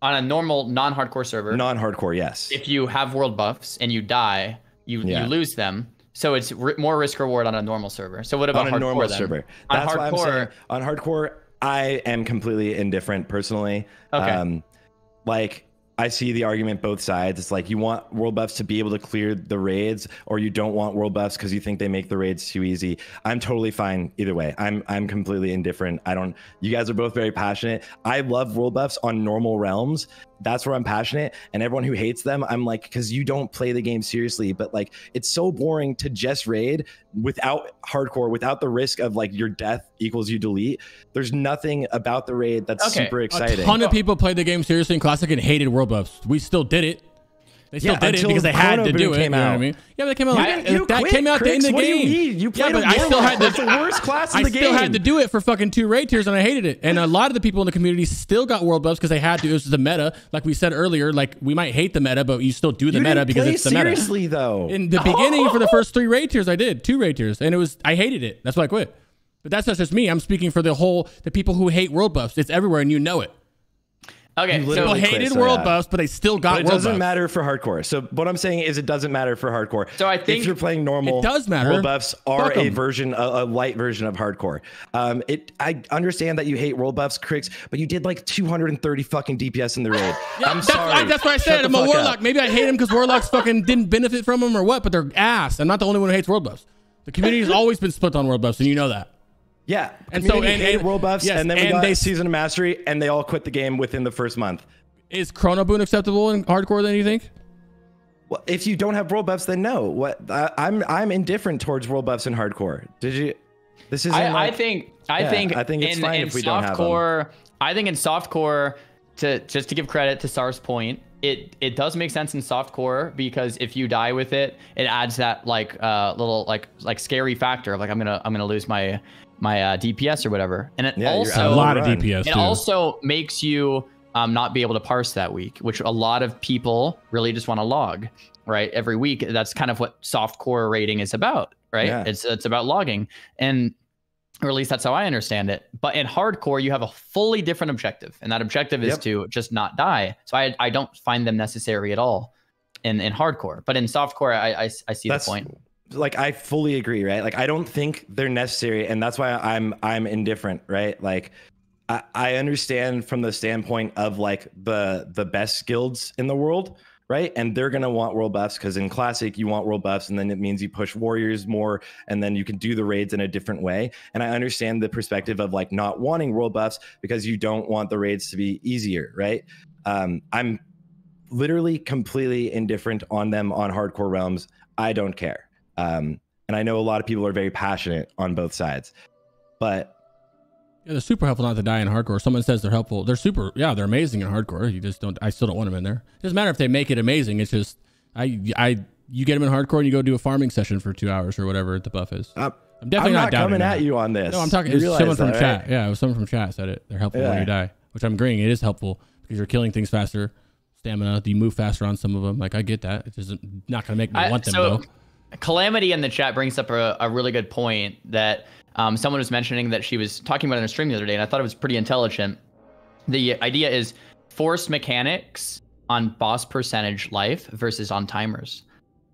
on a normal non-hardcore server. Non-hardcore, yes. If you have world buffs and you die, you lose them. So it's more risk reward on a normal server. So what about on a normal server? That's why I'm saying on hardcore, I am completely indifferent personally. Okay. Like I see the argument both sides. It's like you want world buffs to be able to clear the raids, or you don't want world buffs because you think they make the raids too easy. I'm totally fine either way. I'm completely indifferent. You guys are both very passionate. I love world buffs on normal realms that's where I'm passionate. And everyone who hates them, I'm like, because you don't play the game seriously. But like, it's so boring to just raid without hardcore, without the risk of like your death equals you delete. There's nothing about the raid that's super exciting. A ton of people played the game seriously in Classic and hated world buffs. We still did it. They still did it because they had to do it. You know what I mean? Yeah, but they came out. That came out in the game. What do you mean? You played but I still had the worst class in the game. I still had to do it for fucking 2 raid tiers, and I hated it. And a lot of the people in the community still got world buffs because they had to. It was the meta, like we said earlier. Like we might hate the meta, but you still do the meta because it's the meta. Seriously though, in the beginning for the first 3 raid tiers, I did 2 raid tiers, and I hated it. That's why I quit. But that's not just me. I'm speaking for the people who hate world buffs. It's everywhere, and you know it. Okay, so people hated world buffs, but they still got world buffs. It doesn't matter for hardcore. So what I'm saying is it doesn't matter for hardcore. So I think if you're playing normal, it does matter. World buffs are a light version of hardcore. I understand that you hate world buffs, Crix, but you did like 230 fucking DPS in the raid. I'm sorry. That's what I said. I'm a warlock. Maybe I hate them because warlocks fucking didn't benefit from them or what, but they're ass. I'm not the only one who hates world buffs. The community has always been split on world buffs, and you know that. Yeah, and so hated world buffs, and then we got Season of Mastery, and they all quit the game within the first month. Is Chrono Boon acceptable in hardcore then, you think? Well, if you don't have world buffs, then no. What I'm indifferent towards world buffs in hardcore. Did you? This is. I think it's fine if we don't have them. I think in softcore, to give credit to Sar's point, it does make sense in softcore because if you die with it, it adds that like little like scary factor of like I'm gonna lose my DPS or whatever, and it also a lot of DPS. It also makes you not be able to parse that week, which a lot of people really just want to log, right? Every week. That's kind of what softcore rating is about, right? Yeah. It's about logging, or at least that's how I understand it. But in hardcore, you have a fully different objective, and that objective is to just not die. So I don't find them necessary at all in hardcore. But in softcore, I see the point. Like I fully agree, right? Like I don't think they're necessary, and that's why I'm indifferent, right? Like I understand from the standpoint of like the best guilds in the world, right? And they're gonna want world buffs because in classic you want world buffs, and then it means you push warriors more, and then you can do the raids in a different way. And I understand the perspective of like not wanting world buffs because you don't want the raids to be easier, right? I'm literally completely indifferent on them on hardcore realms. I don't care. And I know a lot of people are very passionate on both sides, but yeah, they're super helpful not to die in hardcore. Someone says they're helpful. They're super. Yeah, they're amazing in hardcore. You just don't. I still don't want them in there. It doesn't matter if they make it amazing. It's just you get them in hardcore and you go do a farming session for 2 hours or whatever the buff is. I'm definitely not coming at you on this. No, I'm talking. It's someone from chat. Right? Yeah, it was someone from chat said it. They're helpful when you die, which I'm agreeing. It is helpful because you're killing things faster, stamina. You move faster on some of them. Like I get that. It's just not gonna make me want them though. Calamity in the chat brings up a really good point that someone was mentioning that she was talking about in a stream the other day, and I thought it was pretty intelligent. The idea is forced mechanics on boss percentage life versus on timers.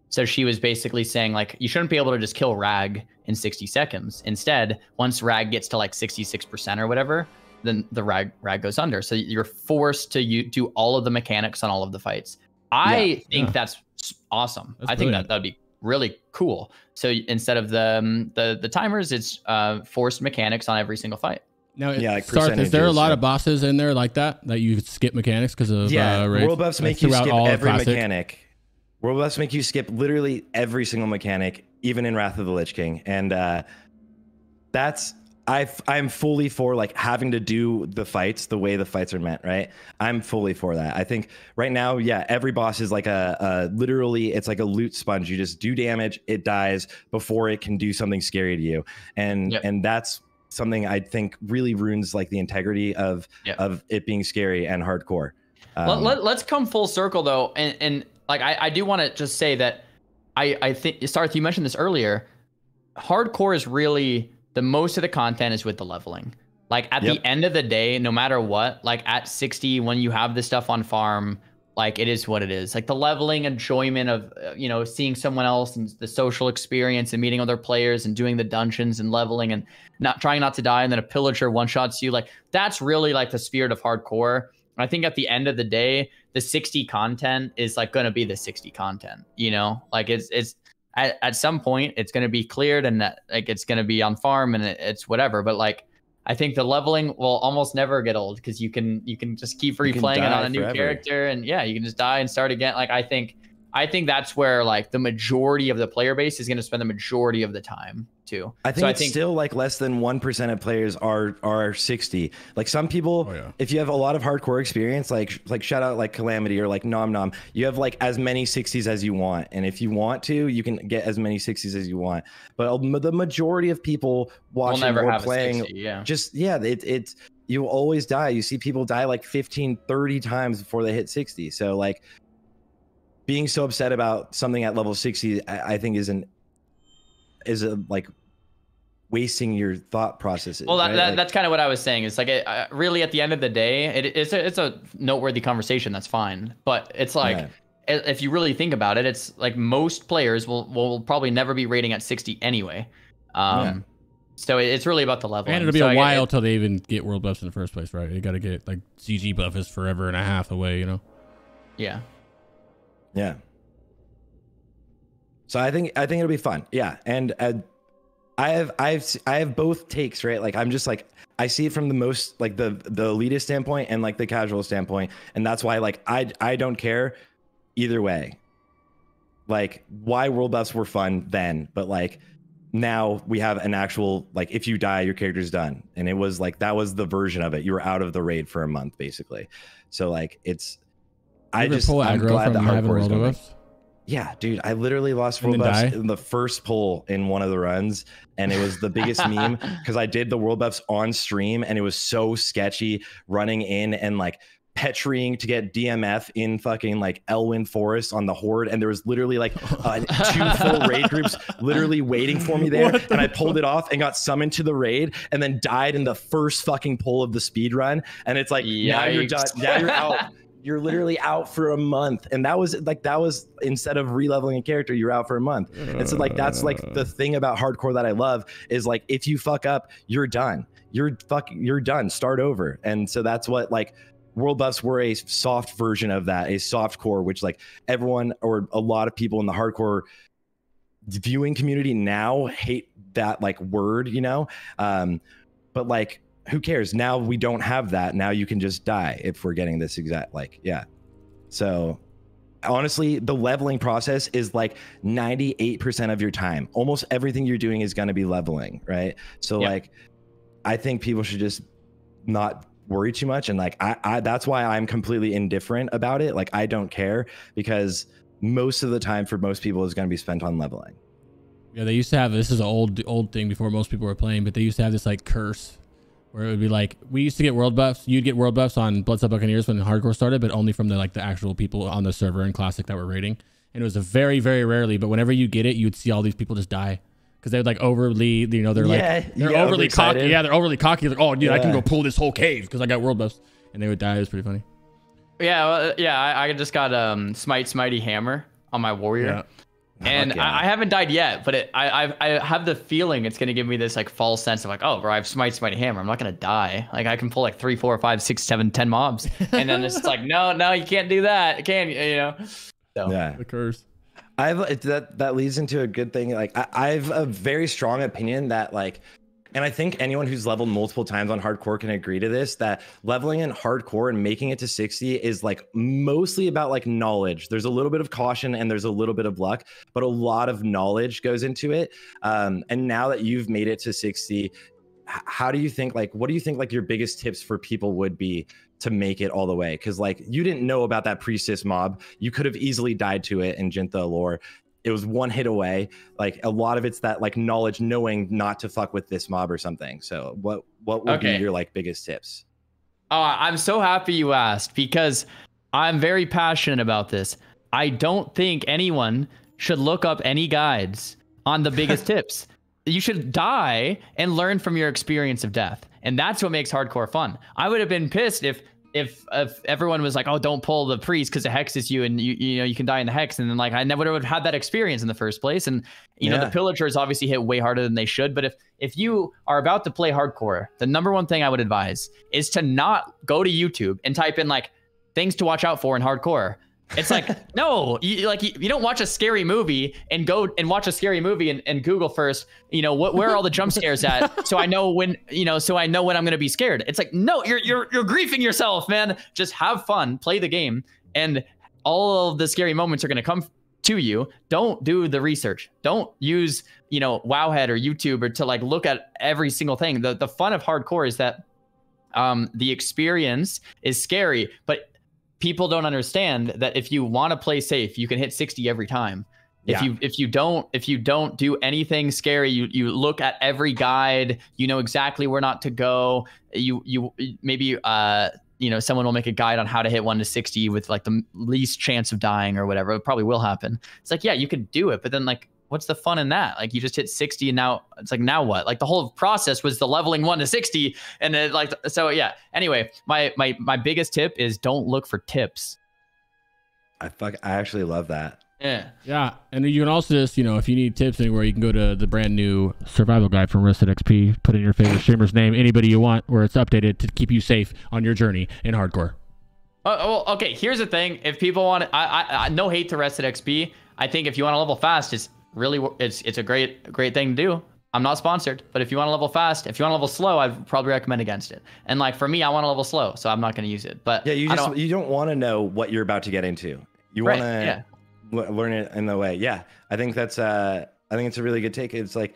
So she was basically saying like you shouldn't be able to just kill Rag in 60 seconds. Instead, once Rag gets to like 66% or whatever, then the Rag goes under. So you're forced to do all of the mechanics on all of the fights. I think that's awesome. I think that'd be really cool. So instead of the timers, it's forced mechanics on every single fight. Now, like Sarthe, is there a lot of bosses in there like that you skip mechanics because of world buffs make you skip every mechanic. World buffs make you skip literally every single mechanic, even in Wrath of the Lich King, and I'm fully for like having to do the fights the way the fights are meant, right? I'm fully for that. I think right now, every boss is like literally it's like a loot sponge. You just do damage, it dies before it can do something scary to you. And that's something I think really ruins like the integrity of it being scary and hardcore. Let's come full circle though. And like, I do want to just say that I think, Sarthe, you mentioned this earlier, hardcore is really, the most of the content is with the leveling. Like at the end of the day, no matter what, like at 60, when you have this stuff on farm, like it is what it is. Like the leveling enjoyment of, seeing someone else and the social experience and meeting other players and doing the dungeons and leveling and trying not to die. And then a pillager one-shots you. Like that's really like the spirit of hardcore. I think at the end of the day, the 60 content is like going to be the 60 content, like it's at some point it's going to be cleared and that like it's going to be on farm and it's whatever. But like I think the leveling will almost never get old because you can just keep replaying it on a new character, and yeah, you can just die and start again. Like I think that's where like the majority of the player base is going to spend the majority of the time too. I think still like less than 1% of players are 60. Like some people, if you have a lot of hardcore experience, like shout out like Calamity or like Nom Nom, you have like as many 60s as you want, and if you want to, you can get as many 60s as you want. But the majority of people watching or playing, it's you always die. You see people die like 15, 30 times before they hit 60. So like being so upset about something at level 60, I think is like wasting your thought processes. Well, right? that's kind of what I was saying. It's like really at the end of the day, it's a noteworthy conversation. That's fine, but it's like if you really think about it, it's like most players will probably never be rating at 60 anyway. So it's really about the level. And it'll be a while till they even get world buffs in the first place, right? You got to get like CG buff is forever and a half away, you know? Yeah. Yeah. So I think it'll be fun. Yeah. And I have both takes, right? Like I'm just like, I see it from the most like the elitist standpoint and like the casual standpoint. And that's why like I don't care either way. Like why world buffs were fun then, but like now we have an actual, like if you die, your character's done. And it was like, that was the version of it. You were out of the raid for a month basically. So like I'm glad that hardcore is going. Yeah, dude, I literally lost world buffs in the first pull in one of the runs, and it was the biggest meme because I did the world buffs on stream, and it was so sketchy running in and like Petriing to get DMF in fucking like Elwyn Forest on the Horde, and there was literally like 2 full raid groups literally waiting for me there, and I pulled it off and got summoned to the raid, and then died in the first fucking pull of the speed run, and it's like now you're done, now you're out. You're literally out for a month. And that was instead of re-leveling a character, you're out for a month. And so like, that's like the thing about hardcore that I love is like, if you fuck up, you're done. You're done. Start over. And so that's what like world buffs were, a soft version of that, a soft core, which like everyone or a lot of people in the hardcore viewing community now hate that like word, you know? But like, who cares? Now we don't have that. Now you can just die if we're getting this exact, like, yeah. So honestly, the leveling process is like 98% of your time. Almost everything you're doing is going to be leveling, right? So like, I think people should just not worry too much. And like, I that's why I'm completely indifferent about it. Like, I don't care because most of the time for most people is going to be spent on leveling. Yeah, they used to have, this is an old thing before most people were playing, but they used to have this like curse where it would be like, we used to get world buffs. You'd get world buffs on Bloodsup Buccaneers when hardcore started, but only from the actual people on the server in Classic that were raiding. And it was a very, very rarely, but whenever you get it, you'd see all these people just die because they're like overly, you know, they're overly cocky. Yeah, they're overly cocky. Like, oh, dude, I can go pull this whole cave because I got world buffs, and they would die. It was pretty funny. Yeah, well, I just got Smitey Hammer on my warrior. Yeah. And I haven't died yet, but I have the feeling it's gonna give me this like false sense of like, oh, bro, I have Smitey Hammer. I'm not gonna die. Like I can pull like 3, 4, 5, 6, 7, 10 mobs, and then it's like, no, you can't do that, can you? You know? So yeah, the curse. That leads into a good thing. Like I've a very strong opinion that like, and I think anyone who's leveled multiple times on hardcore can agree to this, that leveling in hardcore and making it to 60 is like mostly about like knowledge. There's a little bit of caution and there's a little bit of luck, but a lot of knowledge goes into it. And now that you've made it to 60, how do you think, like, what do you think like your biggest tips for people would be to make it all the way? Because like you didn't know about that priestess mob. You could have easily died to it in Jinta lore. It was one hit away. Like a lot of it's that like knowledge, knowing not to fuck with this mob or something. So what would be your like biggest tips? Oh, I'm so happy you asked because I'm very passionate about this. I don't think anyone should look up any guides on the biggest tips. You should die and learn from your experience of death. And that's what makes hardcore fun. I would have been pissed if everyone was like, oh, don't pull the priest because it hexes you and you know you can die in the hex, and then like I never would have had that experience in the first place. And you know the pillagers obviously hit way harder than they should, but if you are about to play hardcore, the number one thing I would advise is to not go to YouTube and type in like things to watch out for in hardcore. It's like, no, you don't watch a scary movie and go and watch a scary movie and Google first, where are all the jump scares at? So I know when I'm going to be scared. It's like, no, you're griefing yourself, man. Just have fun, play the game, and all of the scary moments are going to come to you. Don't do the research. Don't use, Wowhead or YouTube or to like look at every single thing. The fun of hardcore is that the experience is scary, but people don't understand that if you want to play safe, you can hit 60 every time. If you don't do anything scary, you look at every guide, you know exactly where not to go. You maybe someone will make a guide on how to hit 1 to 60 with like the least chance of dying or whatever. It probably will happen. It's like, yeah, you could do it, but then like, what's the fun in that? Like you just hit 60 and now it's like, now what? Like the whole process was the leveling 1 to 60. And then so yeah. Anyway, my biggest tip is don't look for tips. I actually love that. Yeah. And you can also just, if you need tips anywhere, you can go to the brand new survival guide from Arrested XP, put in your favorite streamer's name, anybody you want, where it's updated to keep you safe on your journey in hardcore. Oh, well, okay. Here's the thing. If people want, I no hate to Arrested XP. I think if you want to level fast, it's a great thing to do. I'm not sponsored, but if you want to level fast, if you want to level slow, I'd probably recommend against it. And like for me, I want to level slow, so I'm not going to use it. But yeah, you don't want to know what you're about to get into. You want to learn it in the way. Yeah, I think it's a really good take. It's like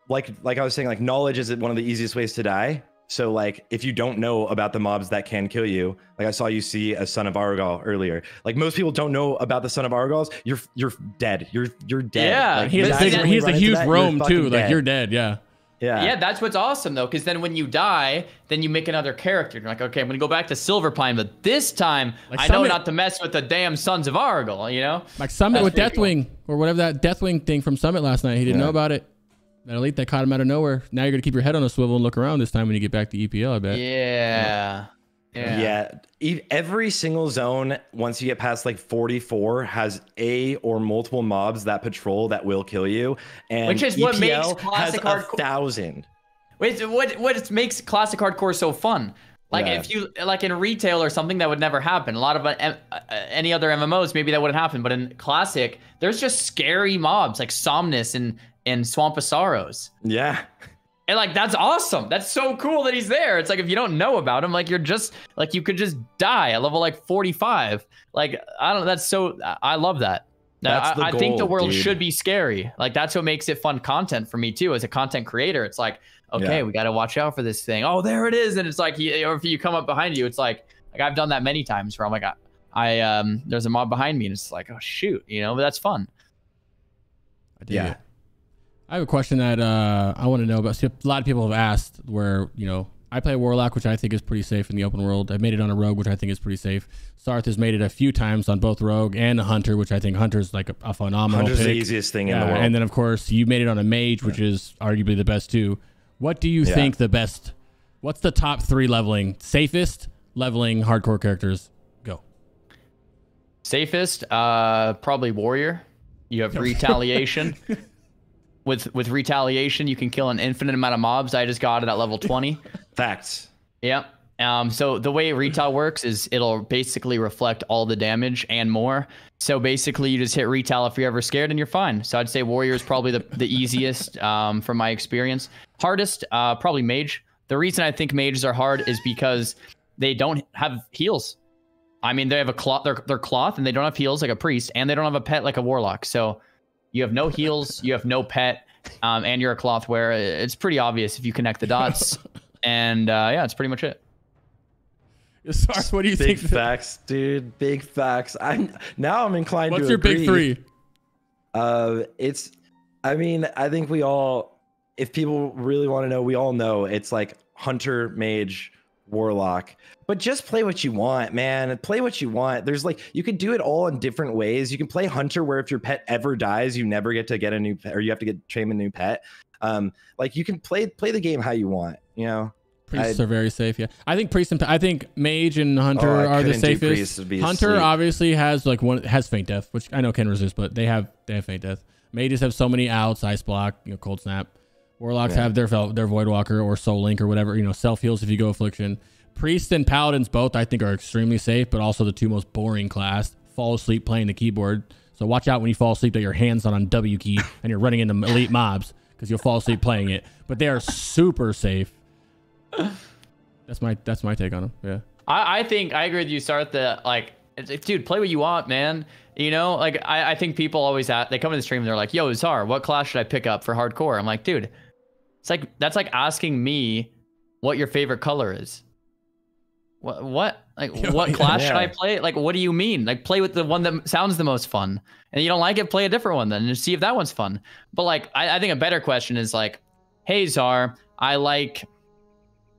I was saying, like knowledge is one of the easiest ways to die. So like if you don't know about the mobs that can kill you, like I saw you see a Son of Argal earlier. Like most people don't know about the Son of Argals. You're dead. You're dead. Yeah, like, he has a huge roam too. Like you're dead. Yeah. Yeah, that's what's awesome though, because then when you die, then you make another character. You're like, okay, I'm gonna go back to Silverpine, but this time I know not to mess with the damn Sons of Argal. Like Summit with Deathwing or whatever, that Deathwing thing from Summit last night. He didn't know about it. That elite that caught him out of nowhere. Now you're gonna keep your head on a swivel and look around this time when you get back to EPL, I bet. Yeah. Every single zone, once you get past like 44, has a or multiple mobs that patrol that will kill you. And which is what makes classic has hardcore 1,000. Wait, what makes classic hardcore so fun? Like if you like in retail or something, that would never happen. A lot of any other MMOs, maybe that wouldn't happen. But in classic, there's just scary mobs like Somnus and Swamp of Sorrows. Yeah. And like, that's awesome. That's so cool that he's there. It's like, if you don't know about him, like you're just like, you could just die at level like 45. Like, I don't know. That's so, I love that. I think the world should be scary. Like that's what makes it fun content for me too. As a content creator, it's like, okay, we got to watch out for this thing. Oh, there it is. And it's like, or if you come up behind you, it's like I've done that many times where I'm like, there's a mob behind me and it's like, oh shoot, but that's fun. Yeah. I have a question that I want to know about. See, a lot of people have asked where, I play Warlock, which I think is pretty safe in the open world. I've made it on a Rogue, which I think is pretty safe. Sarthe has made it a few times on both Rogue and a Hunter, which I think Hunter's like a phenomenal Hunter's pick. the easiest thing in the world. And then, of course, you made it on a Mage, which is arguably the best too. What do you think what's the top 3 safest leveling hardcore characters? Go. Safest, probably Warrior. You have Retaliation. With Retaliation, you can kill an infinite amount of mobs. I just got it at level 20. Facts. Yeah. So the way Retail works is it'll basically reflect all the damage and more. So basically, you just hit Retail if you're ever scared and you're fine. So I'd say Warrior is probably the easiest from my experience. Hardest, probably Mage. The reason I think mages are hard is because they don't have heals. I mean, they have a cloth. They're cloth, and they don't have heals like a priest, and they don't have a pet like a warlock. So you have no heals, you have no pet, and you're a cloth wearer. It's pretty obvious if you connect the dots. And yeah, that's pretty much it. Sorry, what do you think? Big facts, dude. Big facts. I'm inclined What's to your agree. big 3? I think we all, if people really want to know, we all know it's like Hunter, Mage, Warlock. But just play what you want, man. Play what you want. There's like, you can do it all in different ways. You can play Hunter where if your pet ever dies, you never get to get a new pet, or you have to train a new pet. Like you can play the game how you want, Priests are very safe, yeah. I think I think Mage and Hunter are the safest. Hunter obviously has has Faint Death, which I know can resist, but they have Faint Death. Mages have so many outs, Ice Block, Cold Snap. Warlocks have their Void Walker or Soul Link or whatever, self heals if you go Affliction. Priests and Paladins both, I think, are extremely safe, but also the two most boring class. Fall asleep playing the keyboard. So watch out when you fall asleep that your hand's not on W key and you're running into elite mobs because you'll fall asleep playing it. But they are super safe. That's my take on them. Yeah. I think I agree with you, Sarthe, that like, dude, play what you want, man. You know, like I think people always they come in the stream and they're like, yo, Zar, what class should I pick up for hardcore? I'm like, dude, it's like, that's like asking me what your favorite color is. What? Like, what class should I play? Like, what do you mean? Like, play with the one that sounds the most fun. And you don't like it, play a different one then and see if that one's fun. But like, I think a better question is like, hey, Zar, I like,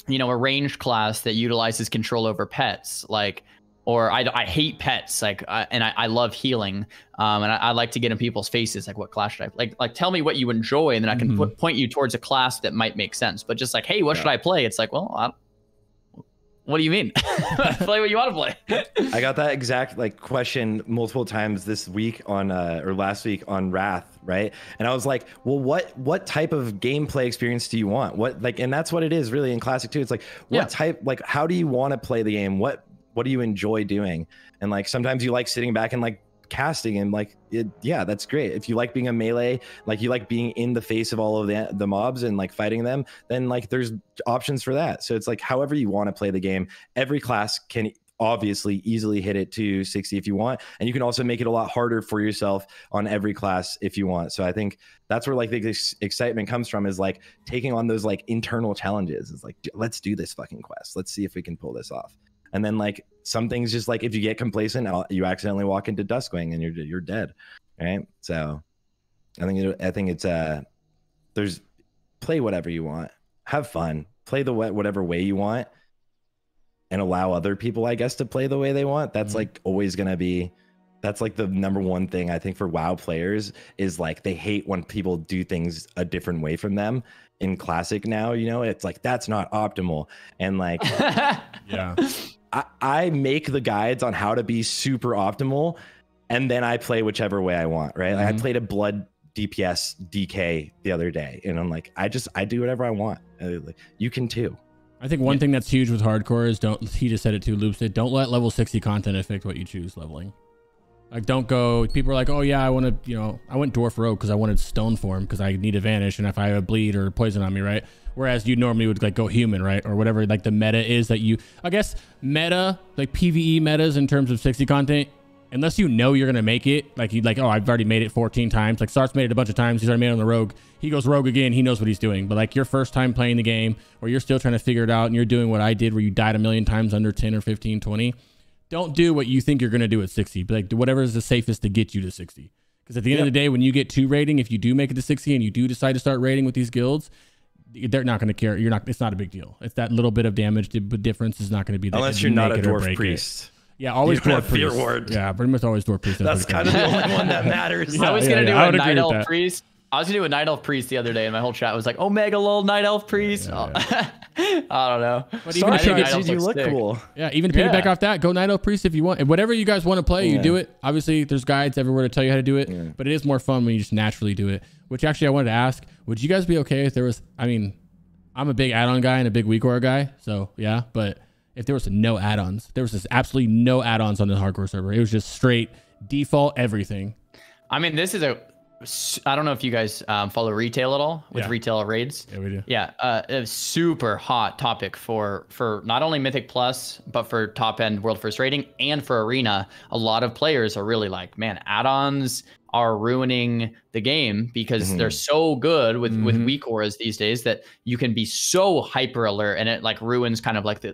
you know, a ranged class that utilizes control over pets. Like, or I hate pets. Like, I love healing. And I like to get in people's faces. Like, what class should I like? Tell me what you enjoy, and then I can point you towards a class that might make sense. But just like, hey, what should I play? It's like, well, what do you mean? Play what you want to play. I got that exact like question multiple times this week on or last week on Wrath, right? And I was like, well, what type of gameplay experience do you want? What like, and that's what it is really in Classic too. It's like, what type, like, how do you want to play the game? What do you enjoy doing? And like, sometimes you like sitting back and like casting and like yeah, that's great. If you like being a melee, like you like being in the face of all of the mobs and like fighting them, then like there's options for that. So it's like however you want to play the game. Every class can obviously easily hit it to 60 if you want, and you can also make it a lot harder for yourself on every class if you want. So I think that's where like the excitement comes from, is like taking on those like internal challenges. It's like, let's do this fucking quest, let's see if we can pull this off. And then like some things, just like if you get complacent, you accidentally walk into Duskwing and you're dead, right? So I think it's there's play whatever you want, have fun, play the whatever way you want, and allow other people, I guess, to play the way they want. That's like always gonna be, that's like the number one thing I think for WoW players, is like they hate when people do things a different way from them. In Classic now, you know, it's like that's not optimal, and like yeah. I make the guides on how to be super optimal, and then I play whichever way I want, right? Like I played a blood DPS DK the other day, and I'm like, I do whatever I want. Like, you can too. I think one thing that's huge with hardcore is he just said it too, Loop said, don't let level 60 content affect what you choose leveling. Like, don't go, people are like, oh yeah, I want to, you know, I went Dwarf Rogue because I wanted Stone Form because I need a Vanish, and if I have a bleed or poison on me, right? Whereas you normally would like go human, right? Or whatever like the meta is that you, I guess meta, like PvE metas in terms of 60 content, unless you know you're going to make it, like you'd like, oh, I've already made it 14 times. Like Sart's made it a bunch of times. He's already made it on the Rogue. He goes Rogue again. He knows what he's doing. But like your first time playing the game, or you're still trying to figure it out and you're doing what I did where you died a million times under 10 or 15, 20. Don't do what you think you're going to do at 60, but like whatever is the safest to get you to 60. Because at the end of the day, when you get 2 rating, if you do make it to 60 and you do decide to start raiding with these guilds, they're not going to care. It's not a big deal. It's that little bit of damage. The difference is not going to be that. Unless you're not a dwarf priest. Yeah, always dwarf priest. Ward. Yeah, pretty much always dwarf priest. That's kind of the only one that matters. I was going to do a Night Elf priest. I was gonna do a Night Elf priest the other day, and my whole chat was like, "Omega lol, Night Elf priest." I don't know. But even if you look cool. Yeah, even to piggyback off that, go Night Elf priest if you want. Whatever you guys want to play, you do it. Obviously, there's guides everywhere to tell you how to do it, but it is more fun when you just naturally do it. Which actually, I wanted to ask: would you guys be okay if there was? I mean, I'm a big add-on guy and a big weak aura guy, so yeah. But if there was no add-ons, there was just absolutely no add-ons on the hardcore server. It was just straight default everything. I mean, this is I don't know if you guys follow retail at all with retail raids. Yeah, we do. Yeah, a super hot topic for not only Mythic Plus, but for top end World First Rating and for Arena. A lot of players are really like, man, add-ons are ruining the game because they're so good with weak auras these days that you can be so hyper alert and it like ruins kind of like the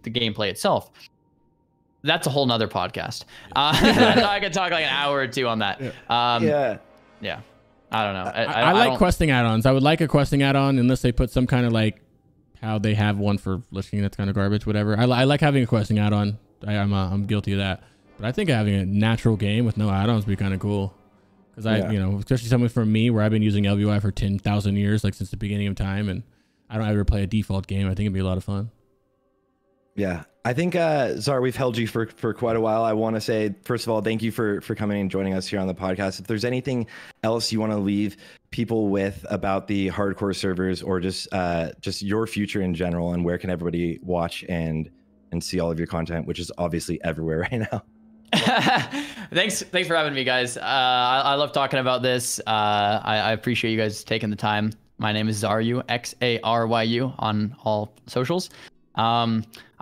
gameplay itself. That's a whole nother podcast. I could talk like an hour or two on that. Yeah. I don't know. I like questing add-ons. I would like a questing add-on unless they put some kind of like how they have one for Lich King that's kind of garbage, whatever. I like having a questing add-on. I'm guilty of that. But I think having a natural game with no add-ons would be kind of cool. Because you know, especially something for me where I've been using LVI for 10,000 years, like since the beginning of time, and I don't ever play a default game. I think it'd be a lot of fun. Yeah. I think Zar, we've held you for quite a while. I want to say, first of all, thank you for coming and joining us here on the podcast. If there's anything else you want to leave people with about the hardcore servers, or just your future in general, and where can everybody watch and see all of your content, which is obviously everywhere right now. Thanks for having me, guys. I love talking about this. I appreciate you guys taking the time. My name is Xaryu, Xaryu on all socials.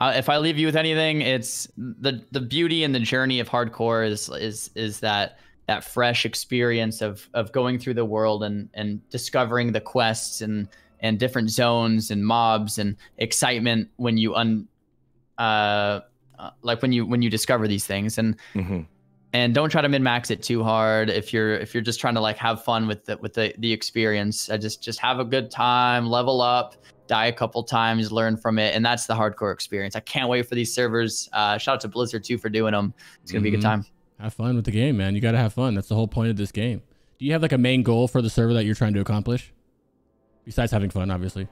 If I leave you with anything, it's the beauty and the journey of hardcore is that fresh experience of going through the world and discovering the quests and different zones and mobs and excitement when you when you discover these things, and and don't try to min-max it too hard if you're just trying to like have fun with the experience. Just have a good time, level up, die a couple times, learn from it, and that's the hardcore experience. I can't wait for these servers. Shout out to Blizzard too for doing them. It's gonna be a good time. Have fun with the game, man. You gotta have fun. That's the whole point of this game. Do you have like a main goal for the server that you're trying to accomplish, besides having fun, obviously?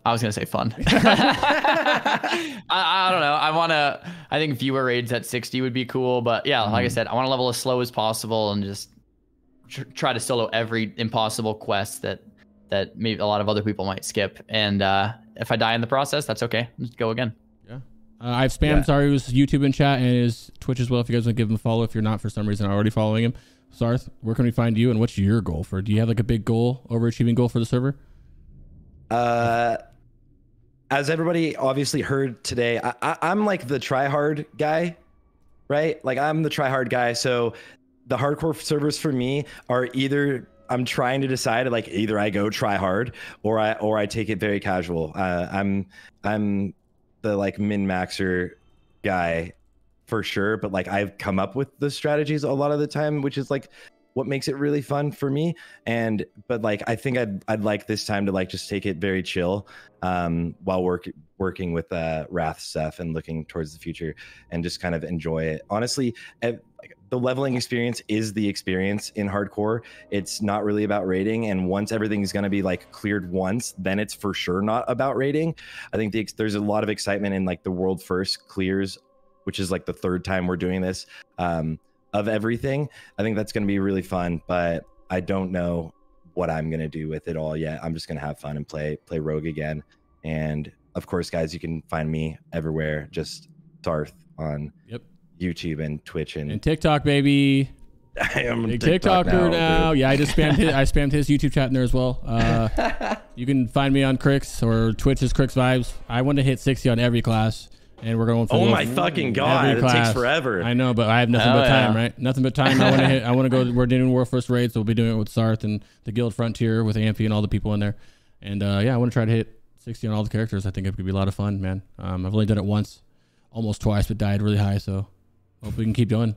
I was gonna say fun. I don't know. I think viewer raids at 60 would be cool, but yeah, like I said, I want to level as slow as possible and just try to solo every impossible quest that maybe a lot of other people might skip. And if I die in the process, that's okay. Let's go again. Yeah. I've spammed Zaryu's YouTube in chat and his Twitch as well. If you guys want to give him a follow, if you're not for some reason already following him. Sarthe, where can we find you, and what's your goal for? Do you have like a big goal, overachieving goal for the server? As everybody obviously heard today, I'm like the try-hard guy, right? Like I'm the try-hard guy. So the hardcore servers for me are either I'm trying to decide, like either I go try hard or I take it very casual. I'm the like min-maxer guy for sure, but like I've come up with the strategies a lot of the time, which is like what makes it really fun for me. But like I think I'd like this time to like just take it very chill while working with Wrath stuff and looking towards the future and just kind of enjoy it. Honestly, the leveling experience is the experience in hardcore. It's not really about raiding, and once everything's going to be like cleared once, then it's for sure not about raiding. I think there's a lot of excitement in like the world first clears, which is like the third time we're doing this. Of everything, I think that's going to be really fun, but I don't know what I'm going to do with it all yet. I'm just going to have fun and play Rogue again. And of course, guys, you can find me everywhere, just Sarthe on YouTube and Twitch and TikTok, baby. I am a TikToker now. Yeah, I just spammed his YouTube chat in there as well. You can find me on Crix or Twitch is Crix Vibes. I want to hit 60 on every class. And we're going for my fucking god! It takes forever. I know, but I have nothing but time, right? Nothing but time. I want to go. We're doing War First Raid, so we'll be doing it with Sarthe and the Guild Frontier with Amphi and all the people in there. And yeah, I want to try to hit 60 on all the characters. I think it could be a lot of fun, man. I've only done it once, almost twice, but died really high. So hope we can keep going.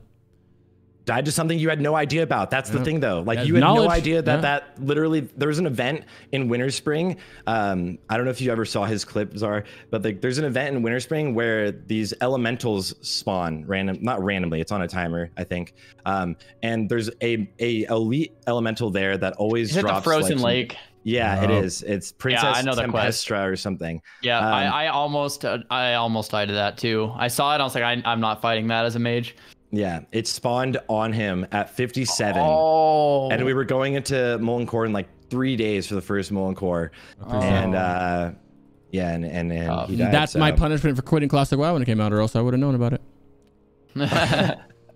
Died to something you had no idea about. That's the thing, though. Like you had no idea that literally there was an event in Winter Spring. I don't know if you ever saw his clip, Zar, but like there's an event in Winter Spring where these elementals spawn not randomly. It's on a timer, I think. And there's a elite elemental there that always drops. The frozen lake. Yeah, it is. It's Princess I know Tempestra or something. Yeah, I almost died to that too. I saw it. I was like, I'm not fighting that as a mage. Yeah, it spawned on him at 57. Oh. And we were going into Molten Core in like 3 days for the first Molten Core. And yeah, and he died. That's my punishment for quitting Classic WoW when it came out, or else I would have known about it.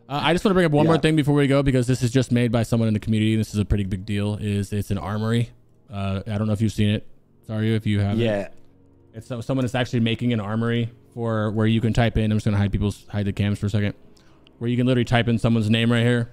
I just want to bring up one more thing before we go, because this is just made by someone in the community. And this is a pretty big deal. It's an armory. I don't know if you've seen it. Sorry if you haven't. Yeah. It's someone that's actually making an armory for where you can type in. I'm just gonna hide the cams for a second. Where you can literally type in someone's name right here,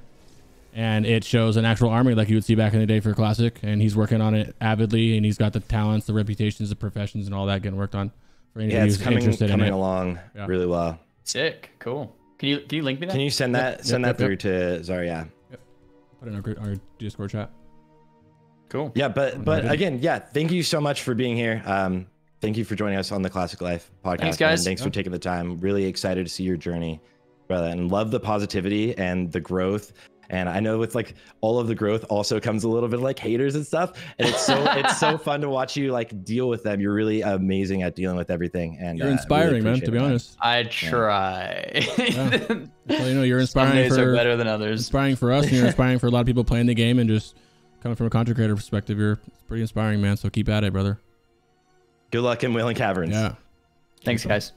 and it shows an actual army like you would see back in the day for Classic. And he's working on it avidly, and he's got the talents, the reputations, the professions, and all that getting worked on. For anybody it's who's coming along really well. Sick, cool. Can you link me that? Can you send that through to Zar? Yeah. Put it in our Discord chat. Cool. Yeah, but again, thank you so much for being here. Thank you for joining us on the Classic Life podcast. Thanks, guys. And thanks for taking the time. Really excited to see your journey, brother, and love the positivity and the growth And I know with like all of the growth also comes a little bit of like haters and stuff. And it's so fun to watch you like deal with them. You're really amazing at dealing with everything. And you're inspiring, man, to be honest. I try. Yeah. Well, you know, you're inspiring are better than others. Inspiring for us, and you're inspiring for a lot of people playing the game, and just coming from a content creator perspective, it's pretty inspiring, man. So keep at it, brother. Good luck in Wailing Caverns. Yeah. Thanks, guys.